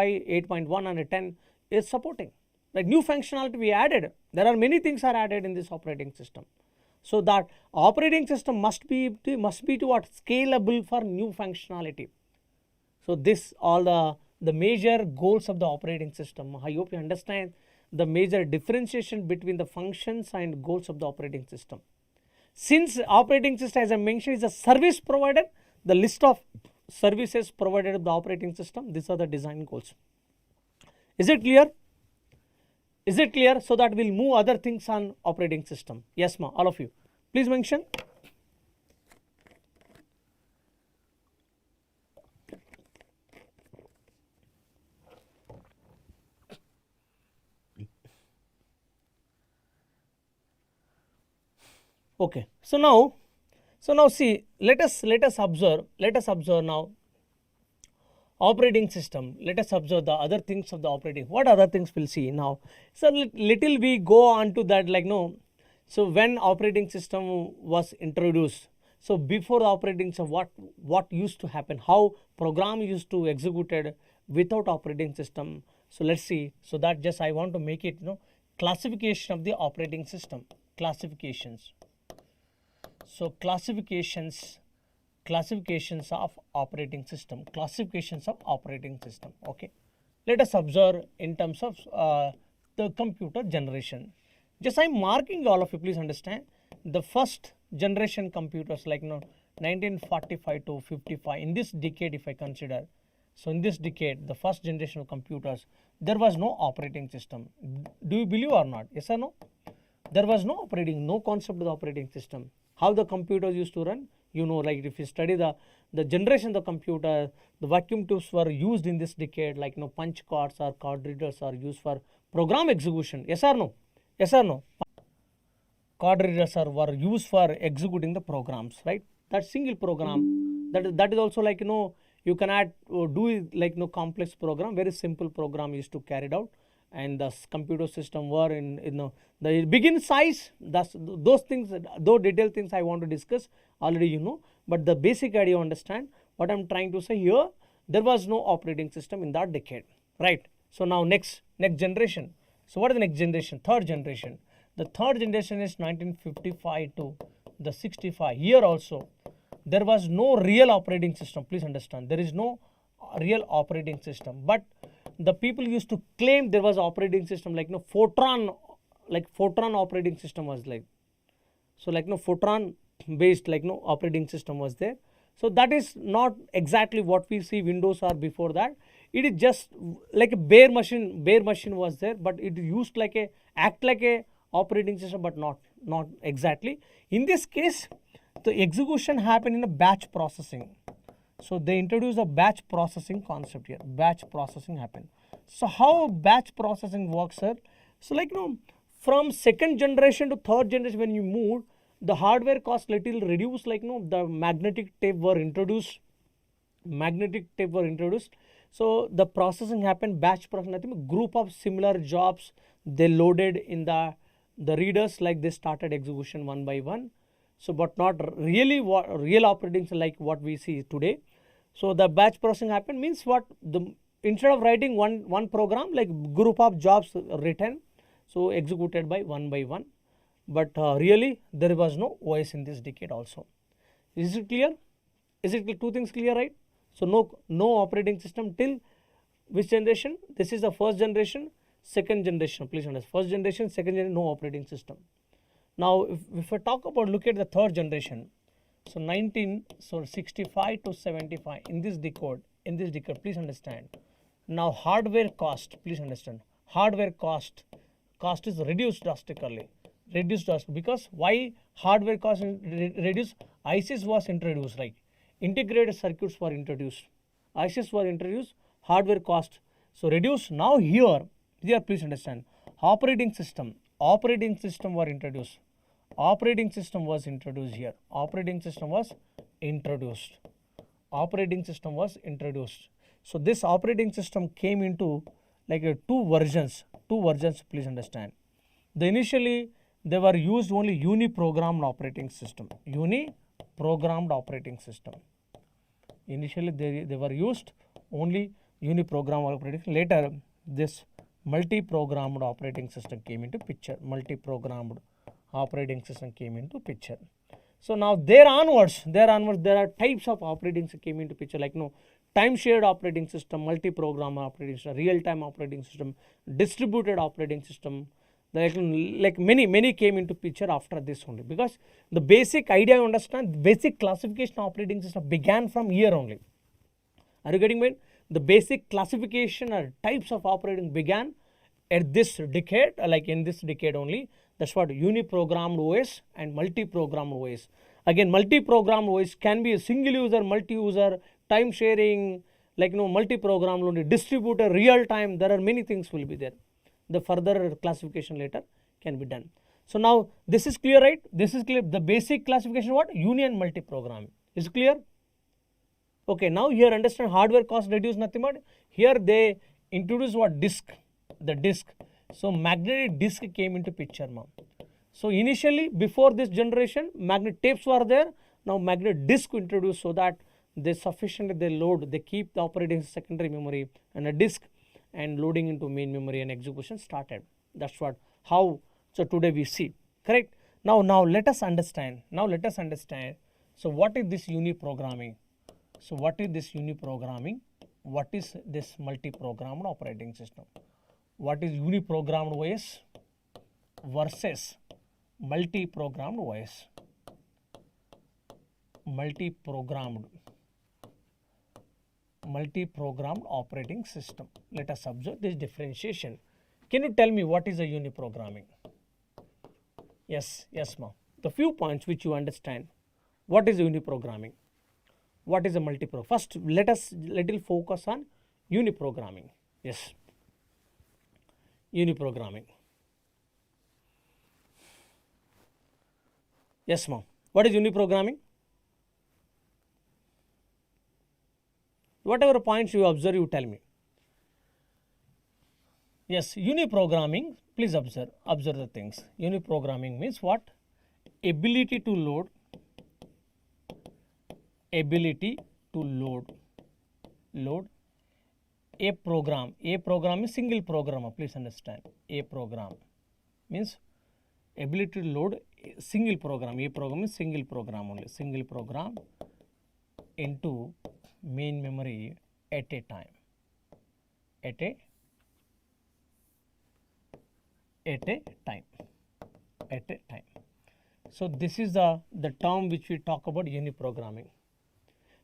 8.1 and 10 is supporting. Like new functionality we added. There are many things are added in this operating system. So that operating system must be to what? Scalable for new functionality. So this all the major goals of the operating system. I hope you understand the major differentiation between the functions and goals of the operating system. Since operating system, as I mentioned, is a service provider, the list of services provided by the operating system, these are the design goals. Is it clear? Is it clear? So that we'll move other things on operating system. Yes, ma, all of you. Please mention. Okay. So now see, let us observe now operating system. Let us observe the other things of the operating. What other things we'll see now? So little we go on to that, like no. So when operating system was introduced, so before the operating system, what used to happen? How program used to executed without operating system? So let's see. So that just I want to make it classification of the operating system. Classifications. So classifications of operating system. Okay. Let us observe in terms of the computer generation. Just I'm marking all of you, please understand. the first generation computers, like 1945 to 55, in this decade if I consider, so in this decade, the first generation of computers, there was no operating system. Do you believe or not? Yes or no? There was no concept of the operating system. How the computers used to run, like if you study the generation of the computer, the vacuum tubes were used in this decade, like punch cards or card readers are used for program execution. Yes or no? Yes or no? Card readers were used for executing the programs, right? That single program, that is also like you cannot do it like complex program. Very simple program is to carry it out, and the computer system were in the begin size. Those things, those detailed things I want to discuss already but the basic idea you understand what I'm trying to say here. There was no operating system in that decade, right? So now next generation. So what is the next generation? Third generation. The third generation is 1955 to the 65. Here also there was no real operating system. Please understand, there is no real operating system, but the people used to claim there was operating system, like Fortran operating system was like, so like Fortran based operating system was there. So that is not exactly what we see Windows or before that. It is just like a bare machine was there, but it used like a act like a operating system, but not exactly. In this case, the execution happened in a batch processing. So they introduced a batch processing concept here. Batch processing happened. So how batch processing works, sir? So like from second generation to third generation, when you move, the hardware cost little reduced, like the magnetic tape were introduced. So the processing happened, batch processing. I think a group of similar jobs they loaded in the readers, like they started execution one by one. So but not really real operating like what we see today. So the batch processing happened means what, instead of writing one program, like group of jobs written, so executed by one, but really there was no OS in this decade also. Is it clear? Is it two things clear, right? So no operating system till which generation? This is the first generation, second generation. Please understand, first generation, second generation, no operating system. Now if I talk about, look at the third generation. So 65 to 75, in this decade, please understand. Now hardware cost, please understand, hardware cost is reduced drastically. Because why hardware cost reduced? ICs was introduced, right? Integrated circuits were introduced. ICs were introduced, hardware cost so reduced. Now here please understand, operating system were introduced. Operating system was introduced here. Operating system was introduced. So this operating system came into like two versions, please understand. Initially they were used only uni-programmed operating system. Initially they were used only uni-programmed operating. Later this multi-programmed operating system came into picture. So now there onwards there are types of operating system came into picture, like time shared operating system, multi-program operating system, real-time operating system, distributed operating system. Like many came into picture after this only, because the basic idea, you understand, basic classification of operating system began from here only. Are you getting me? The basic classification or types of operating began at this decade, like in this decade only. That's what uni-programmed OS and multi-programmed OS. Again, multi-programmed OS can be a single user, multi-user, time sharing, like multi-programmed only, distributor, real time. There are many things will be there. The further classification later can be done. So now this is clear, right? This is clear. The basic classification what? Uni and multi-program. Is clear? Okay, now here understand hardware cost reduced, nothing but here they introduce what? Disk. The disk. So magnetic disk came into picture now. So initially before this generation magnetic tapes were there. Now magnetic disk introduced, so that they load, they keep the operating secondary memory and a disk, and loading into main memory and execution started. That's what how so today we see, correct? Now let us understand. So what is this uni-programming? What is this multi-programmed operating system? What is uni-programmed OS versus multi-programmed OS, multi-programmed operating system. Let us observe this differentiation. Can you tell me what is a uniprogramming? Yes, ma'am. The few points which you understand. What is uniprogramming? What is a multiprogramming? First, let us little focus on uniprogramming. Yes, uniprogramming. Yes, ma'am. What is uniprogramming? Whatever points you observe, you tell me. Yes, uniprogramming, please observe the things. Uniprogramming means what? Ability to load a program. A program is single program, please understand. A program means ability to load a single program. A program is single program only. Single program into main memory at a time. At a time. So this is the term which we talk about uniprogramming.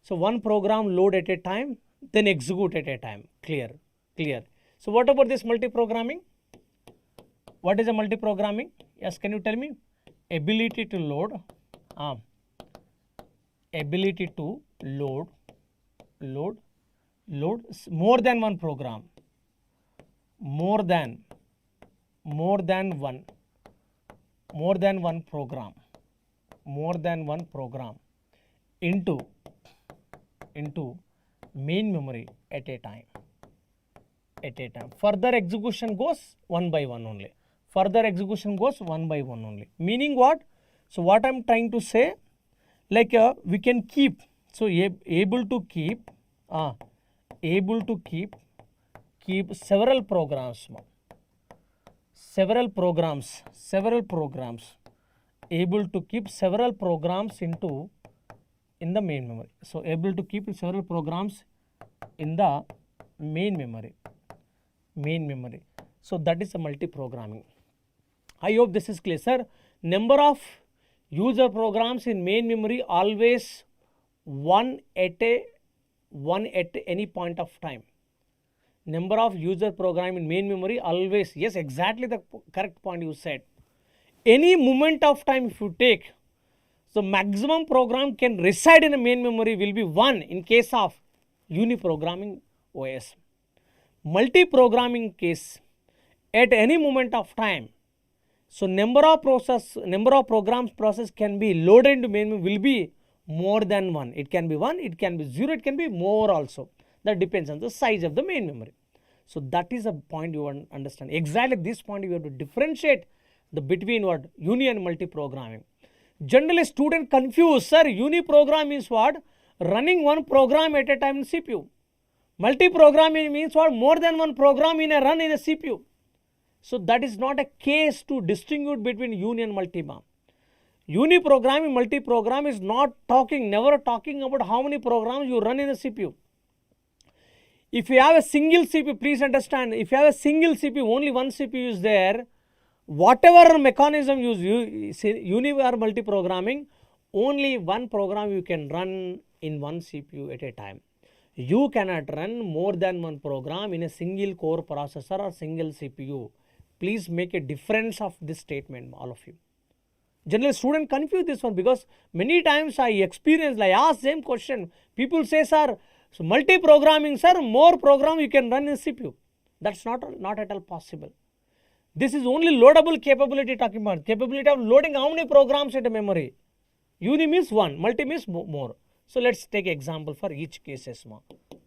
So one program load at a time, then execute at a time. Clear. So what about this multiprogramming? What is a multiprogramming? Yes, can you tell me? Ability to load more than one program. More than one program into main memory at a time. Further execution goes one by one only. Meaning what? So what I am trying to say, like we can keep, so able to keep several programs, able to keep several programs in the main memory. So able to keep several programs in the main memory. So that is a multiprogramming. I hope this is clear, sir. Number of user programs in main memory always one at any point of time. Number of user program in main memory always, yes, exactly the correct point you said. Any moment of time if you take, so maximum program can reside in a main memory will be 1 in case of uniprogramming OS. Multiprogramming case, at any moment of time, so number of programs process can be loaded into main memory will be more than 1. It can be 1, it can be 0, it can be more also. That depends on the size of the main memory. So that is a point you want to understand. Exactly this point you have to differentiate the between what uni and multiprogramming. Generally student confuse, sir, uniprogram means what? Running one program at a time in CPU. Multiprogramming means what? More than one program in a run in a CPU. So that is not a case to distinguish between uni and multiprogramming. Uniprogramming, multiprogram is never talking about how many programs you run in a CPU. If you have a single CPU, please understand, if you have a single CPU, only one CPU is there, whatever mechanism you use, uni or multiprogramming, only one program you can run in one CPU at a time. You cannot run more than one program in a single core processor or single CPU. Please make a difference of this statement, all of you. Generally students confuse this one because many times I ask same question. People say, sir, so multiprogramming, sir, more program you can run in CPU. That's not at all possible. This is only loadable capability talking about. Capability of loading how many programs into memory. Uni means 1, multi means more. So let's take example for each cases.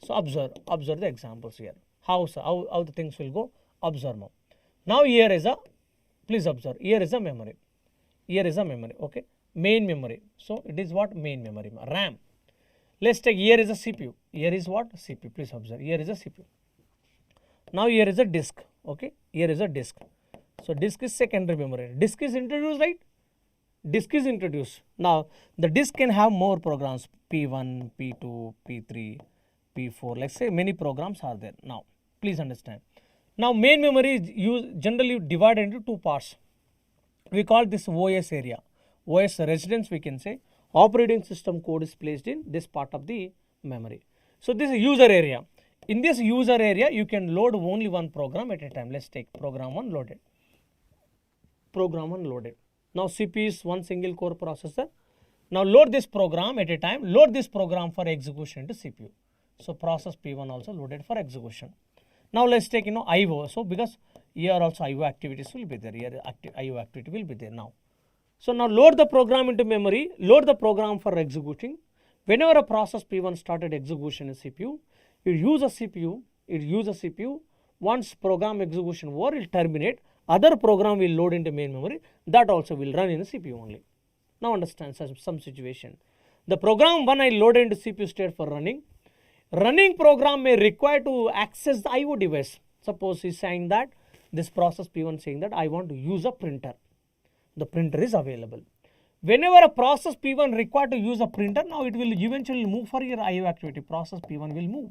So observe the examples here. How the things will go. Observe. Now here is a, please observe, here is a memory. Okay, main memory. So it is what? Main memory, RAM. Let's take, here is a CPU. Here is what? CPU. Please observe. Here is a CPU. Now here is a disk. Okay, here is a disk. So disk is secondary memory. Disk is introduced, right? Disk is introduced. Now the disk can have more programs, P1, P2, P3, P4. Let's say many programs are there. Now please understand. Now main memory is generally divided into two parts. We call this OS area, OS residence we can say. Operating system code is placed in this part of the memory. So this is user area. In this user area, you can load only one program at a time. Let's take program 1 loaded. Program 1 loaded. Now CPU is one single core processor. Now load this program at a time. Load this program for execution into CPU. So process P1 also loaded for execution. Now let's take IO. So because here also IO activities will be there. Here IO activity will be there now. So now load the program into memory. Load the program for executing. Whenever a process P1 started execution in CPU, it use a CPU. Once program execution over, it will terminate. Other program will load into main memory. That also will run in the CPU only. Now understand some situation. The program 1 I loaded into CPU state for running. Running program may require to access the IO device. Suppose he is saying that this process P1 saying that I want to use a printer. The printer is available. Whenever a process P1 require to use a printer, now it will eventually move for your IO activity. Process P1 will move.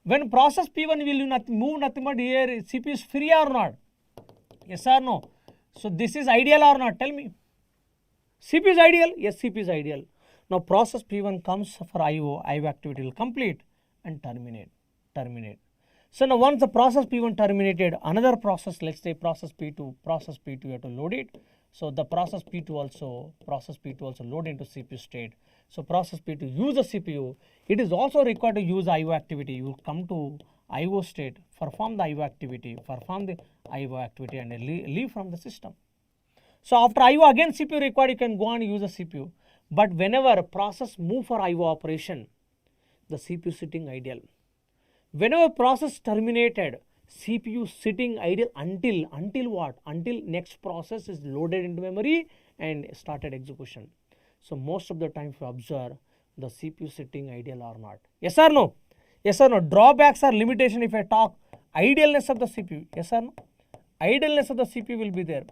When process P1 will move nothing but here CPU is free or not? Yes or no? So this is ideal or not? Tell me. CPU is ideal? Yes, CPU is ideal. Now process P1 comes for IO activity will complete and terminate. So now once the process P1 terminated, another process, let's say process P2 you have to load it. So the process P2 also load into CPU state. So process P2 use the CPU. It is also required to use IO activity. You come to IO state, perform the IO activity and leave from the system. So after IO again CPU required, you can go and use the CPU. But whenever a process move for IO operation, the CPU sitting idle. Whenever process terminated, CPU sitting idle until what? Until next process is loaded into memory and started execution. So most of the time if you observe, the CPU sitting idle or not. Yes or no? Yes or no? Drawbacks or limitation if I talk. Idleness of the CPU. Yes or no? Idleness of the CPU will be there.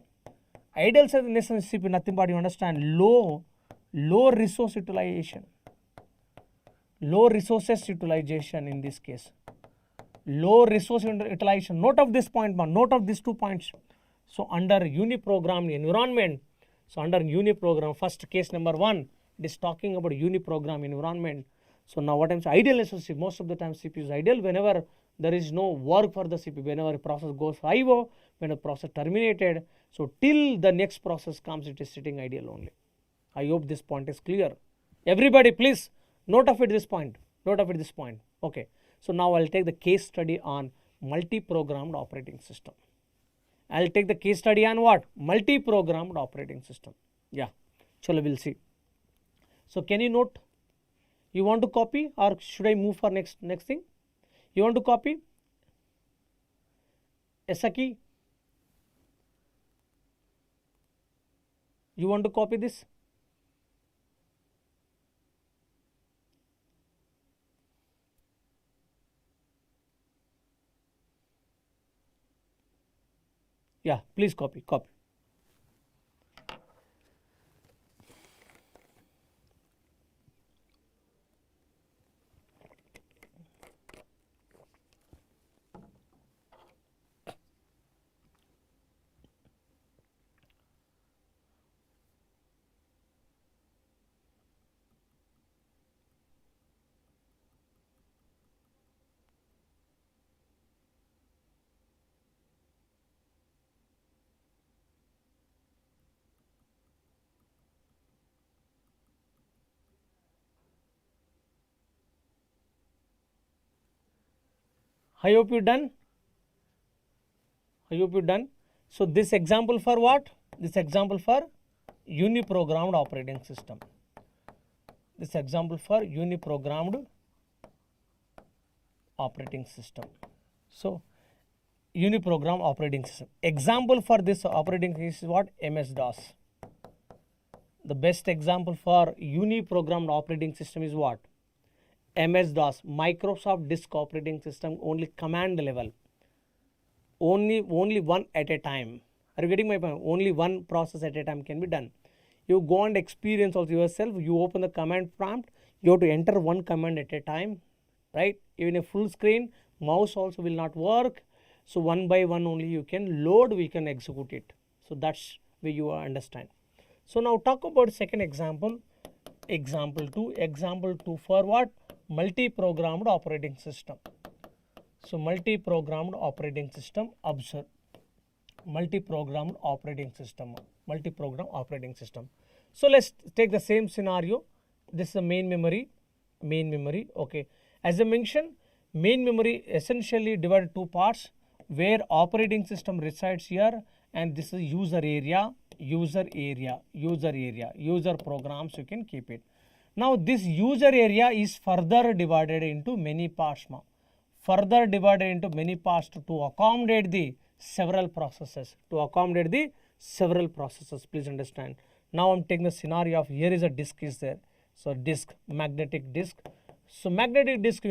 Idleness of the CPU, nothing but you understand, low resource utilization. Low resources utilization in this case. Low resource utilization. Note of this point, note of these 2 points. So under uniprogrammed environment, first case number 1, it is talking about uniprogrammed environment. So now what I'm saying, idleness of CPU, most of the time CPU is idle whenever there is no work for the CPU, whenever a process goes for IO, when a process terminated. So till the next process comes, it is sitting idle only. I hope this point is clear. Everybody please note of it this point. Okay. So now I'll take the case study on multi-programmed operating system. I'll take the case study on what? Multi-programmed operating system. Yeah. Chalo, we'll see. So can you note? You want to copy or should I move for next thing? You want to copy? Esaki? You want to copy this? Yeah, please copy. I hope you done. So this example for what? This example for uniprogrammed operating system. So uniprogrammed operating system. Example for this operating system is what? MS-DOS. The best example for uniprogrammed operating system is what? MS-DOS, Microsoft Disk Operating System, only command level. Only one at a time. Are you getting my point? Only one process at a time can be done. You go and experience also yourself. You open the command prompt. You have to enter one command at a time, right? Even a full screen, mouse also will not work. So one by one only you can load, we can execute it. So that's where you understand. So now talk about second example. Example 2 for what? Multi-programmed operating system. So multi-programmed operating system, observe. Multi-programmed operating system. So let's take the same scenario. This is the main memory. Okay. As I mentioned, main memory essentially divided two parts, where operating system resides here, and this is user programs, you can keep it. Now this user area is further divided into many parts now. To accommodate the several processes. Please understand. Now I'm taking the scenario of here is a disk is there. So disk, magnetic disk. So magnetic disk,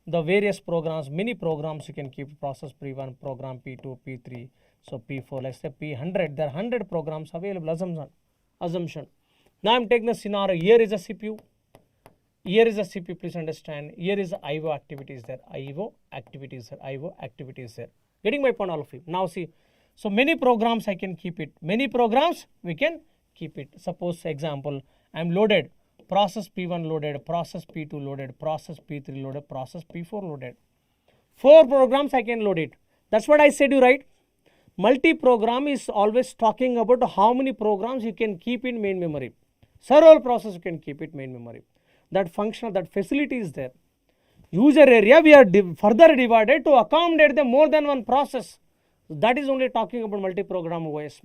the various programs, many programs you can keep, process P1, program P2, P3, so P4, let's say P100. There are 100 programs available, assumption. Now I'm taking the scenario, here is a CPU. Please understand. Here is IO activities there. Getting my point, all of you. Now see, so many programs I can keep it. Many programs we can keep it. Suppose example, I'm loaded. Process P1 loaded, process P2 loaded, process P3 loaded, process P4 loaded. 4 programs I can load it. That's what I said you right. Multi-program is always talking about how many programs you can keep in main memory. Several processes you can keep it main memory. That function, that facility is there. User area we are further divided to accommodate the more than one process. That is only talking about multi-program OS.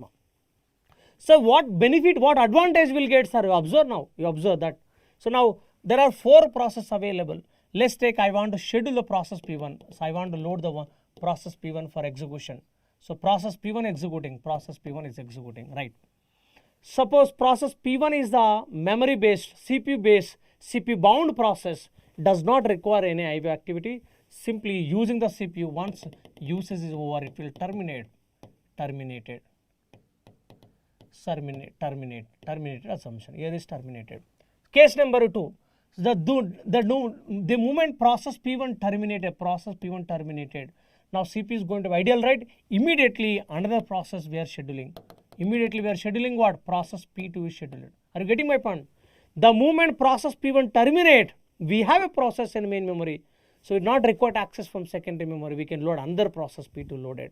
So what benefit, what advantage will get, sir? You observe now. You observe that. So now there are 4 processes available. Let's take, I want to schedule the process P1. So I want to load the process P1 for execution. So process P1 is executing, right? Suppose process P1 is the memory based, CPU bound process, does not require any IO activity. Simply using the CPU, once usage is over, it will terminated assumption. Here is terminated. Case number 2. The moment process P1 terminated, now CPU is going to be ideal, right? Immediately another process we are scheduling. What? Process P2 is scheduled. Are you getting my point? The moment process P1 terminate, we have a process in main memory. So it not required access from secondary memory. We can load another process P2 loaded.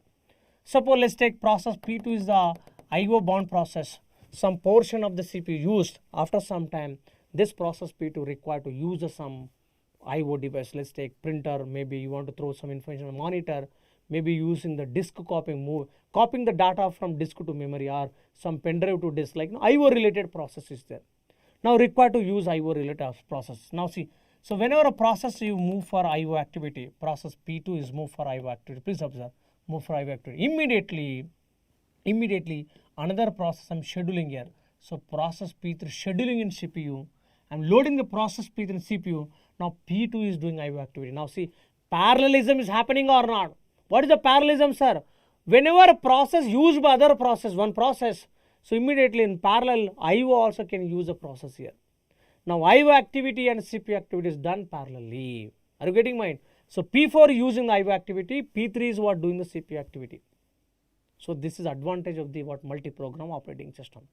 Suppose let's take process P2 is the IO bound process. Some portion of the CPU used. After some time, this process P2 required to use some IO device. Let's take printer. Maybe you want to throw some information on monitor. Maybe using the disk copying, copying the data from disk to memory, or some pen drive to disk, like IO related process is there. Now required to use IO related process. Now see, so whenever a process you move for IO activity, process P2 is moved for IO activity. Please observe, move for IO activity. Immediately another process I'm scheduling here. So process P3 scheduling in CPU. I'm loading the process P3 in CPU. Now P2 is doing IO activity. Now see, parallelism is happening or not? What is the parallelism, sir? Whenever a process used by other process, one process, so immediately in parallel, IO also can use a process here. Now IO activity and CPU activity is done parallelly. Are you getting mine? So P4 using the IO activity, P3 is what doing the CPU activity. So this is advantage of the multi-program operating system.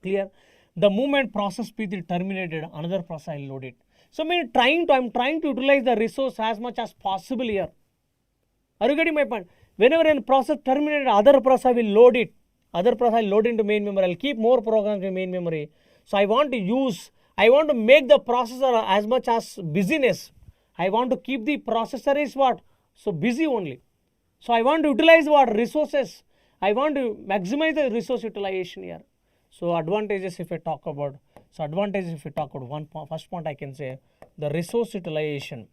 Clear? The moment process P3 terminated, another process I load it. So I'm trying to utilize the resource as much as possible here. Are you getting my point? Whenever a process terminated, other process I will load it. Other process I load into main memory. I'll keep more programs in main memory. So I want to make the processor as much as busyness. I want to keep the processor is what? So busy only. So I want to utilize what? Resources. I want to maximize the resource utilization here. So advantages if I talk about. First point I can say the resource utilization.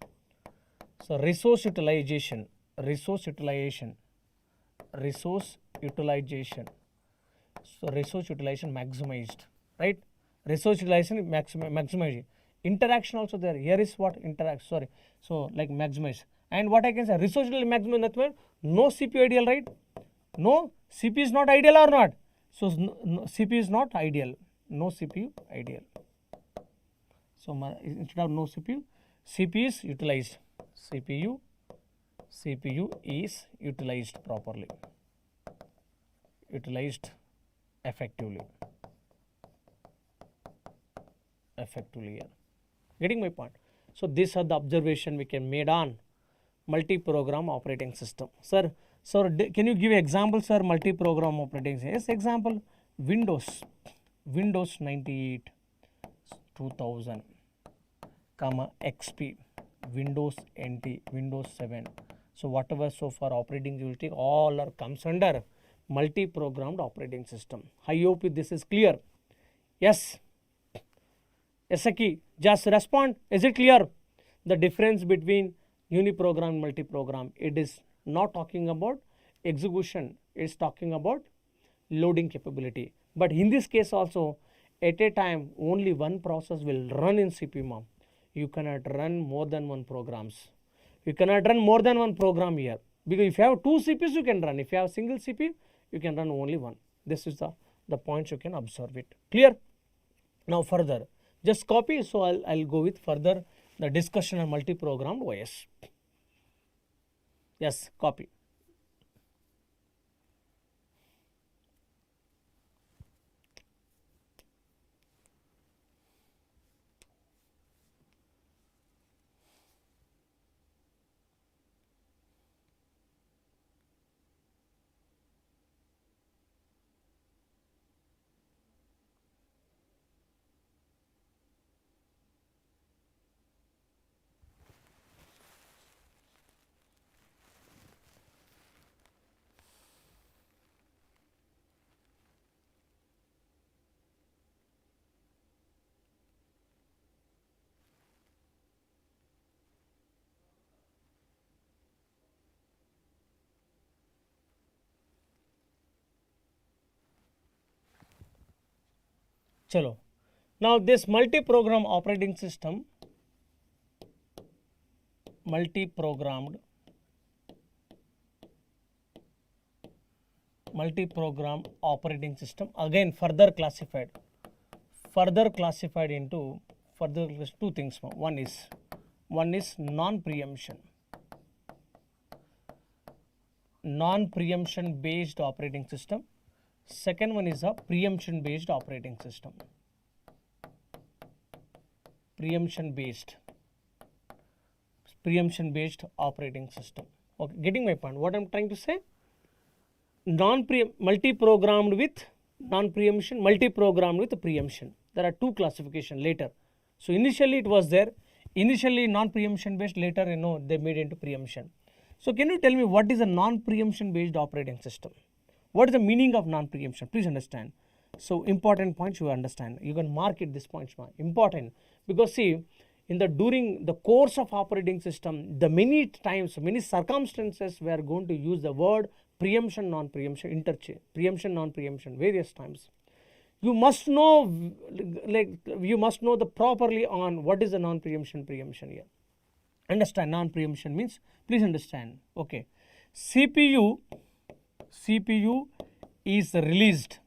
So resource utilization maximized, right? Resource utilization maximized. Interaction also there. Here is what interact. Sorry. So like maximize. And what I can say, resource utilization maximized. That means no CPU ideal, right? No, CPU is not ideal or not? So no, CPU is not ideal. No CPU ideal. So instead of no CPU, CPU is utilized. CPU is utilized properly. Utilized effectively here. Getting my point? So these are the observation we can made on multi-program operating system. Sir, can you give example, sir? Multi-program operating system. Yes, example Windows 98, 2000, comma XP, Windows NT, Windows 7. So whatever so far operating you will take, all are comes under multi-programmed operating system. I hope this is clear. Yes. Yes, Saki, just respond. Is it clear? The difference between uniprogram and multi-program, it is not talking about execution, it's talking about loading capability. But in this case also, at a time, only one process will run in CPU mom. You cannot run more than one programs. You cannot run more than one program here. Because if you have two CPUs, you can run. If you have single CPU, you can run only one. This is the point you can observe it. Clear? Now further, just copy. So I'll go with further the discussion on multi-programmed OS. Yes, copy. Chalo. Now this multi-program operating system, multi-programmed operating system, again further classified into two things. One is non-preemption based operating system. Second one is a preemption based operating system. Preemption based operating system. Okay, getting my point? What I'm trying to say? Multi-programmed with non-preemption, multi-programmed with preemption. There are two classification later. So initially it was there. Initially non-preemption based. Later they made into preemption. So can you tell me what is a non-preemption based operating system? What is the meaning of non-preemption? Please understand. So important points you understand. You can mark it this points important, because see, during the course of operating system, the many times, many circumstances we are going to use the word preemption, non-preemption, interchange, preemption, non-preemption, various times. You must know, the properly on what is the non-preemption, preemption here. Understand non-preemption means, please understand. Okay, CPU is released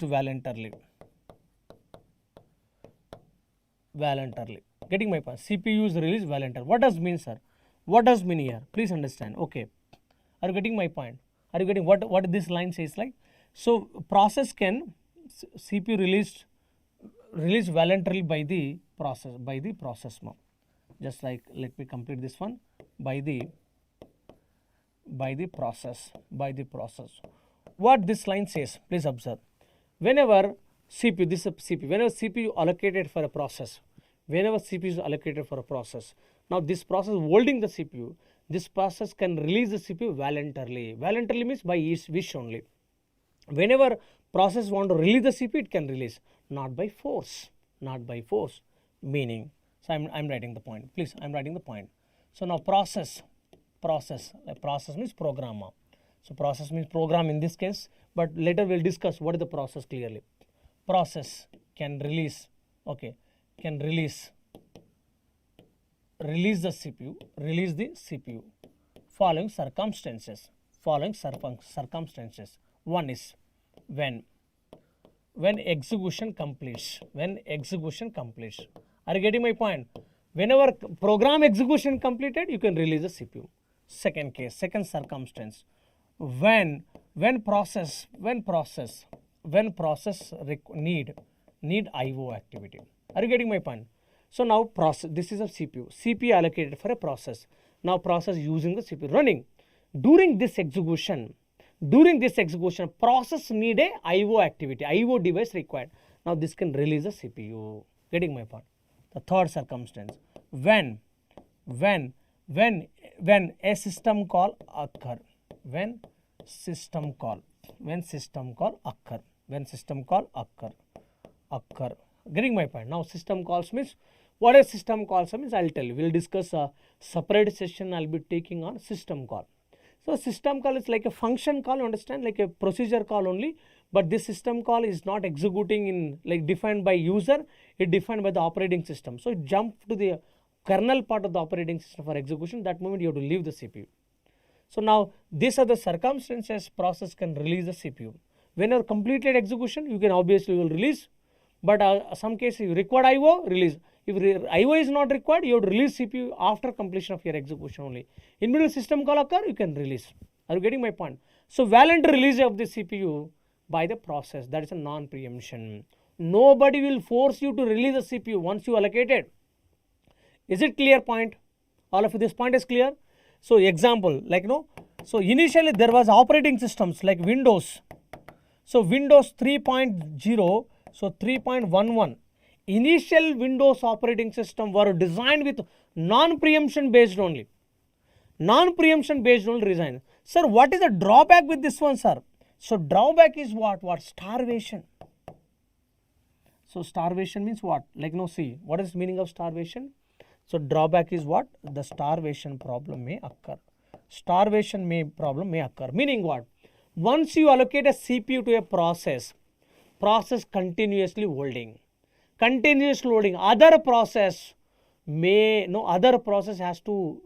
voluntarily. Getting my point? CPU is released voluntarily. What does mean, sir? What does mean here? Please understand. Okay, are you getting my point? Are you getting what this line says? Like, so process can CPU released voluntarily by the process mom. Just like, let me complete this one. By the process. What this line says, please observe. Whenever CPU, whenever CPU allocated for a process, now this process holding the CPU, this process can release the CPU voluntarily. Voluntarily means by its wish only. Whenever process want to release the CPU, it can release, not by force. Meaning, so I'm writing the point. Please, I'm writing the point. So now process means program. So process means program in this case, but later we'll discuss what is the process clearly. Process can release the CPU following circumstances. One is when execution completes. Are you getting my point? Whenever program execution completed, you can release the CPU. Second case, second circumstance, when when process need IO activity. Are you getting my point? So now process, this is a CPU allocated for a process. Now process using the CPU running. During this execution, process need a IO activity, IO device required. Now this can release the CPU. Getting my point? The third circumstance, when a system call occur, when system call occur. Getting my point? Now system calls means, what is system calls means I'll tell you. We'll discuss a separate session I'll be taking on system call. So system call is like a function call, you understand, like a procedure call only, but this system call is not executing in like defined by user, it defined by the operating system. So it jumped to the kernel part of the operating system for execution. That moment you have to leave the CPU. So now these are the circumstances process can release the CPU. When you have completed execution, you can obviously will release, but some cases you require IO, release. If IO is not required, you have to release CPU after completion of your execution only. In middle system call occur, you can release. Are you getting my point? So voluntary release of the CPU by the process, that is a non-preemption. Nobody will force you to release the CPU once you allocate it. Is it clear point? All of you, this point is clear? So example, like so initially there was operating systems like Windows. So Windows 3.0, so 3.11. Initial Windows operating system were designed with non-preemption based only. Non-preemption based only design. Sir, what is the drawback with this one, sir? So drawback is what? Starvation. So starvation means what? Like see, what is the meaning of starvation? So drawback is what? The starvation problem may occur. Problem may occur. Meaning what? Once you allocate a CPU to a process continuously holding. Other process has to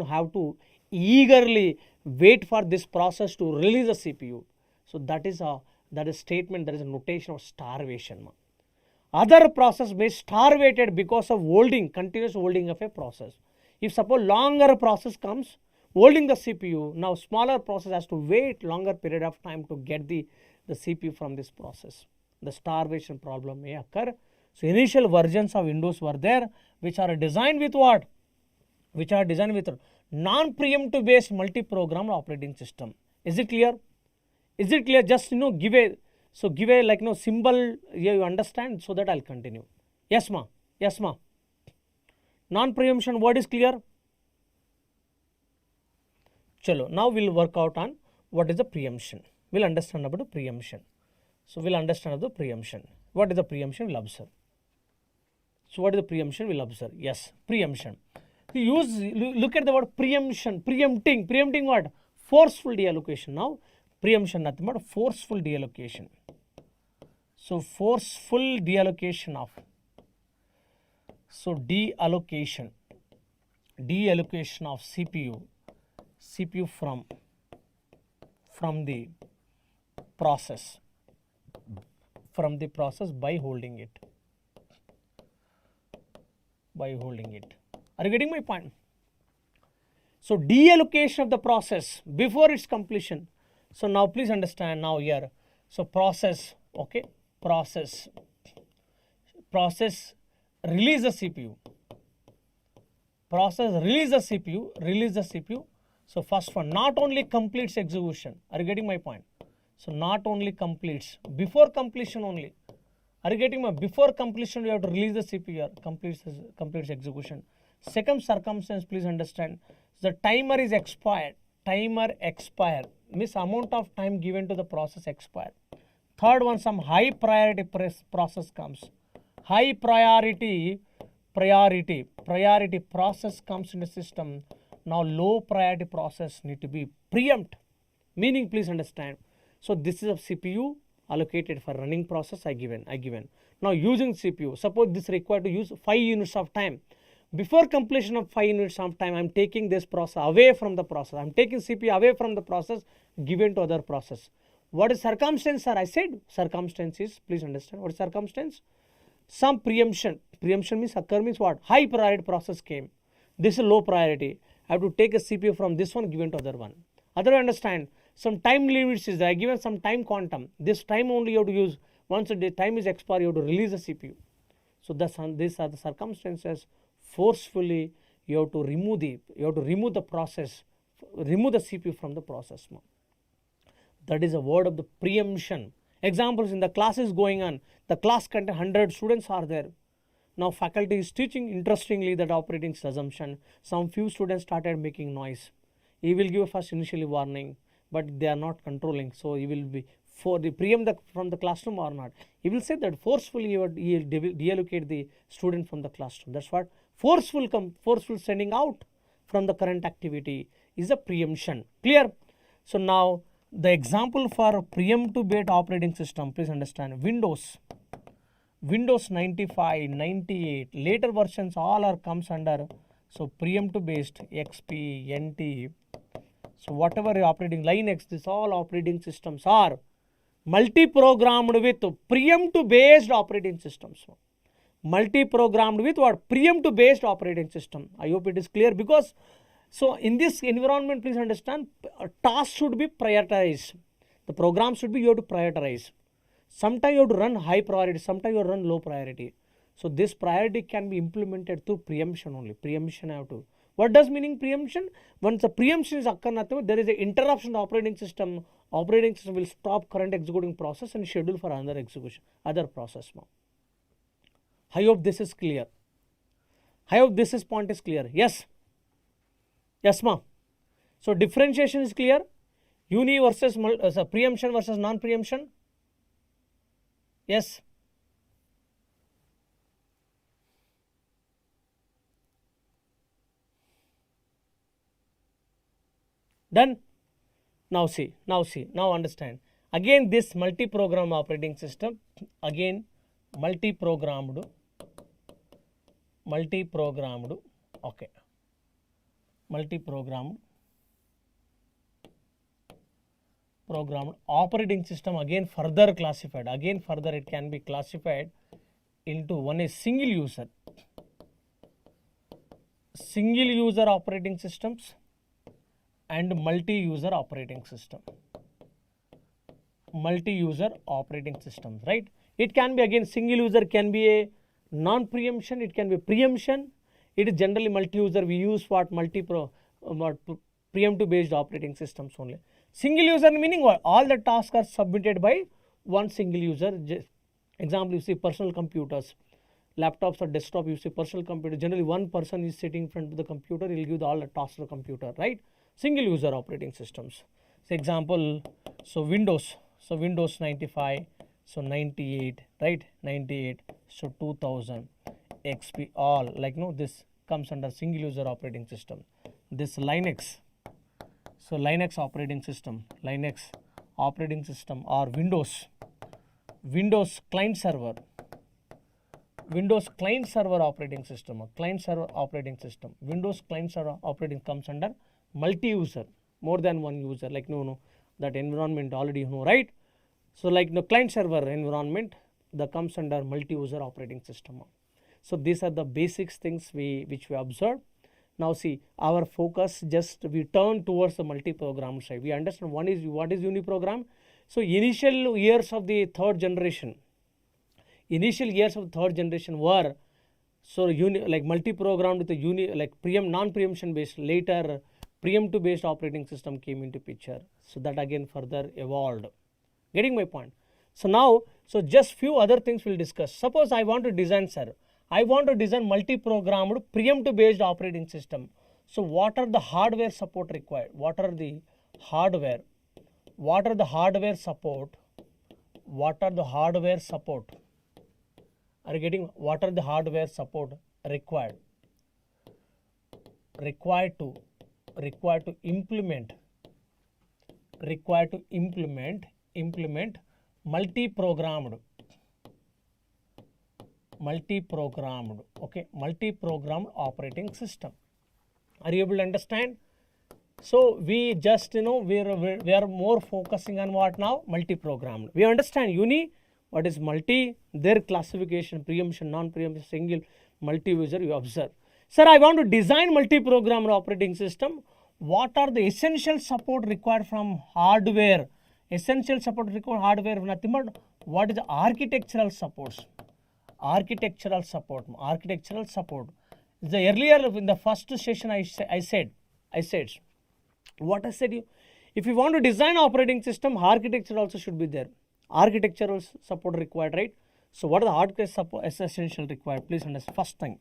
have to eagerly wait for this process to release the CPU. So that is a statement, that is a notation of starvation. Other process may starvated because of continuous holding of a process. If suppose longer process comes holding the CPU, now smaller process has to wait longer period of time to get the CPU from this process. The starvation problem may occur. So initial versions of Windows were there, which are designed with what? Which are designed with non-preemptive based multi-program operating system. Is it clear? Is it clear? Just give a symbol here, you understand, so that I'll continue. Yes ma. Yes ma. Non-preemption word is clear? Chalo, now we'll work out on what is the preemption. We'll understand about the preemption. So we'll understand about the preemption. What is the preemption? We'll observe. So what is the preemption? We'll observe. Yes, preemption. Look at the word preemption. Preempting what? Forceful deallocation. Now preemption nothing but forceful deallocation. So forceful deallocation of. So deallocation of CPU from the process by holding it. Are you getting my point? So deallocation of the process before its completion. So now please understand now here. So process, okay, process release the CPU. Release the CPU. So first one, not only completes execution. Are you getting my point? So not only completes, before completion only. Are you getting my? Before completion, you have to release the CPU, completes execution. Second circumstance, please understand. The timer is expired. Means amount of time given to the process expired. Third one, some high priority process comes. High priority process comes in the system. Now low priority process need to be preempt. Meaning, please understand. So this is a CPU allocated for running process I given. Now using CPU, suppose this required to use 5 units of time. Before completion of 5 units of time, I am taking this process away from the process. I am taking CPU away from the process given to other process. What is circumstance, sir? I said circumstances. Please understand what is circumstance. Some preemption. Preemption means occur means what? High priority process came. This is low priority. I have to take a CPU from this one given to other one. Other understand. some time limits is there. I given some time quantum. This time only you have to use. Once the time is expired, you have to release the CPU. So these are the circumstances. Forcefully, you have to remove the process, remove the CPU from the process. That is a word of the preemption. Examples, in the class is going on. The class contains 100 students are there. Now faculty is teaching. Interestingly, that operating assumption. Some few students started making noise. He will give first initially warning, but they are not controlling. So he will be for the preempt from the classroom or not. He will say that forcefully he will deallocate the student from the classroom. That's what forceful sending out from the current activity is a preemption. Clear? So now the example for preemptive based operating system, please understand, Windows 95, 98, later versions all are comes under, so preemptive based XP, NT. So whatever operating Linux, this all operating systems are multi-programmed with preemptive based operating systems. Multi-programmed with what? Preemptive based operating system. I hope it is clear, because so in this environment, please understand, tasks should be prioritized. The program should be, you have to prioritize. Sometimes you have to run high priority, sometimes you have to run low priority. So this priority can be implemented through preemption only. Preemption I have to. What does meaning preemption? Once the preemption is occurring, there is an interruption in the operating system. Operating system will stop current executing process and schedule for another execution, other process. I hope this is clear. I hope this point is clear. Yes. Yes, ma'am. So differentiation is clear. Uni versus preemption versus non-preemption. Yes. Done. Now understand. Again, this multi-program operating system, again multi-programmed, okay, multi-programmed operating system, again further it can be classified into one is single user operating systems and multi-user operating systems, right? It can be, again, single user can be a non-preemption, it can be preemption. It is generally multi-user. We use what? Preemptive based operating systems only. Single user meaning what? All the tasks are submitted by one single user. Example, you see personal computers, laptops or desktop, you see personal computer. Generally one person is sitting in front of the computer, he will give all the tasks to the computer, right? Single user operating systems. So example, so Windows 95, so 98, right? 98, so 2000, XP, all like this comes under single user operating system. This Linux, so Linux operating system or Windows client server operating system, Windows client server operating comes under multi-user, more than one user, like that environment already you know, right? So like client server environment that comes under multi-user operating system. So these are the basics things which we observe. Now see, our focus just we turn towards the multi-program side. We understand what is uniprogram. So initial years of the third generation were so like multi-programmed with the like non-preemption based. Later preemptive based operating system came into picture. So that again further evolved. Getting my point? So now, so just few other things we'll discuss. Suppose I want to design, multi-programmed preemptive based operating system. So what are the hardware support required? What are the hardware support? Are you getting? What are the hardware support required? Required to implement multi-programmed, okay, multi-programmed operating system. Are you able to understand? So we just we are more focusing on what now? Multi-programmed. We understand what is multi, their classification, preemption, non-preemption, single, multi-user, you observe. Sir, I want to design multi-programmed operating system. what are the essential support required from hardware? Essential support required hardware, nothing but what is the architectural supports? Architectural support. The earlier in the first session I said, what I said you, if you want to design operating system, architecture also should be there. Architectural support required, right? So what are the hardware support essential required? Please understand. First thing,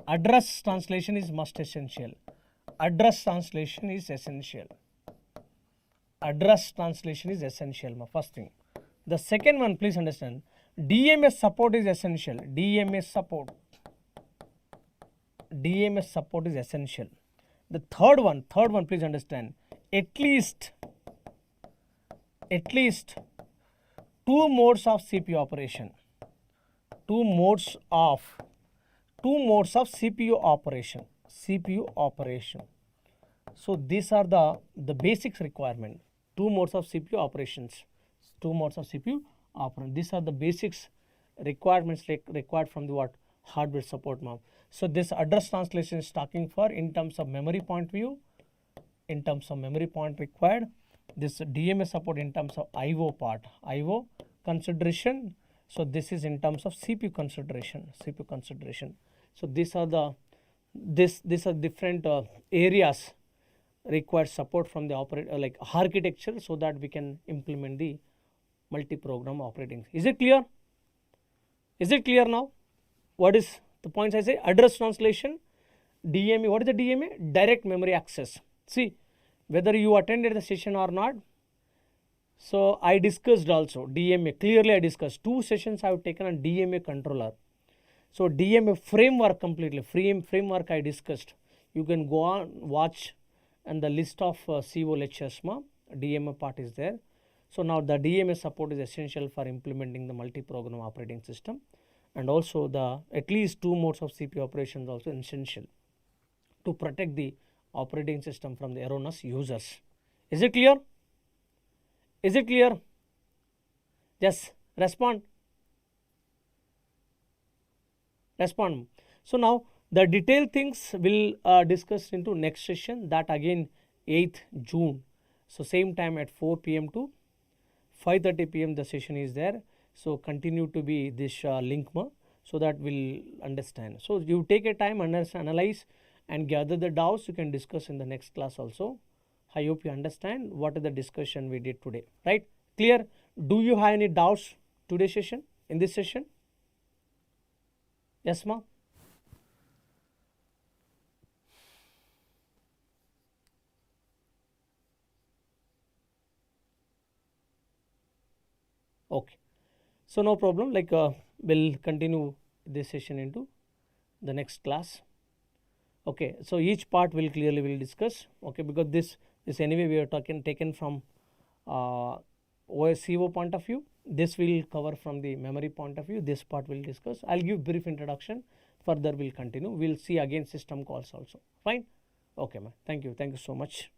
address translation is must essential. Address translation is essential. Address translation is essential. My first thing. The second one, please understand, DMS support is essential. DMS support is essential. The third one, please understand, at least 2 modes of CPU operation. 2 modes of CPU operation. So these are the basics requirement. 2 modes of CPU operations. 2 modes of CPU operation. These are the basics requirements required from the what? Hardware support map. So this address translation is talking for in terms of memory point view, in terms of memory point required. This DMS support in terms of IO part, IO consideration. So this is in terms of CPU consideration. So these are the different areas require support from the operator like architecture, so that we can implement the multi-program operating. Is it clear? Now? What is the points I say? Address translation, DMA. What is the DMA? Direct memory access. See, whether you attended the session or not, so I discussed also DMA. Clearly I discussed. 2 sessions I have taken on DMA controller. So DMA framework completely, framework I discussed. You can go on, watch, and the list of CO lectures, DMA part is there. So now the DMA support is essential for implementing the multi-program operating system, and also the at least 2 modes of CPU operations also essential to protect the operating system from the erroneous users. Is it clear? Yes, respond. So now the detailed things will discuss into next session, that again 8th June. So same time at 4 p.m. to 5:30 p.m. the session is there. So continue to be this link, so that we'll understand. So you take a time, analyze and gather the doubts. You can discuss in the next class also. I hope you understand what is the discussion we did today, right? Clear? Do you have any doubts today's session, in this session? Yes, ma'am. Okay. So no problem, like we'll continue this session into the next class. Okay, so each part will clearly discuss. Okay, because this anyway we are taken from OS-CO point of view. This will cover from the memory point of view. This part will discuss. I'll give brief introduction. Further we'll continue. We'll see again system calls also. Fine. Okay, ma'am. Thank you so much.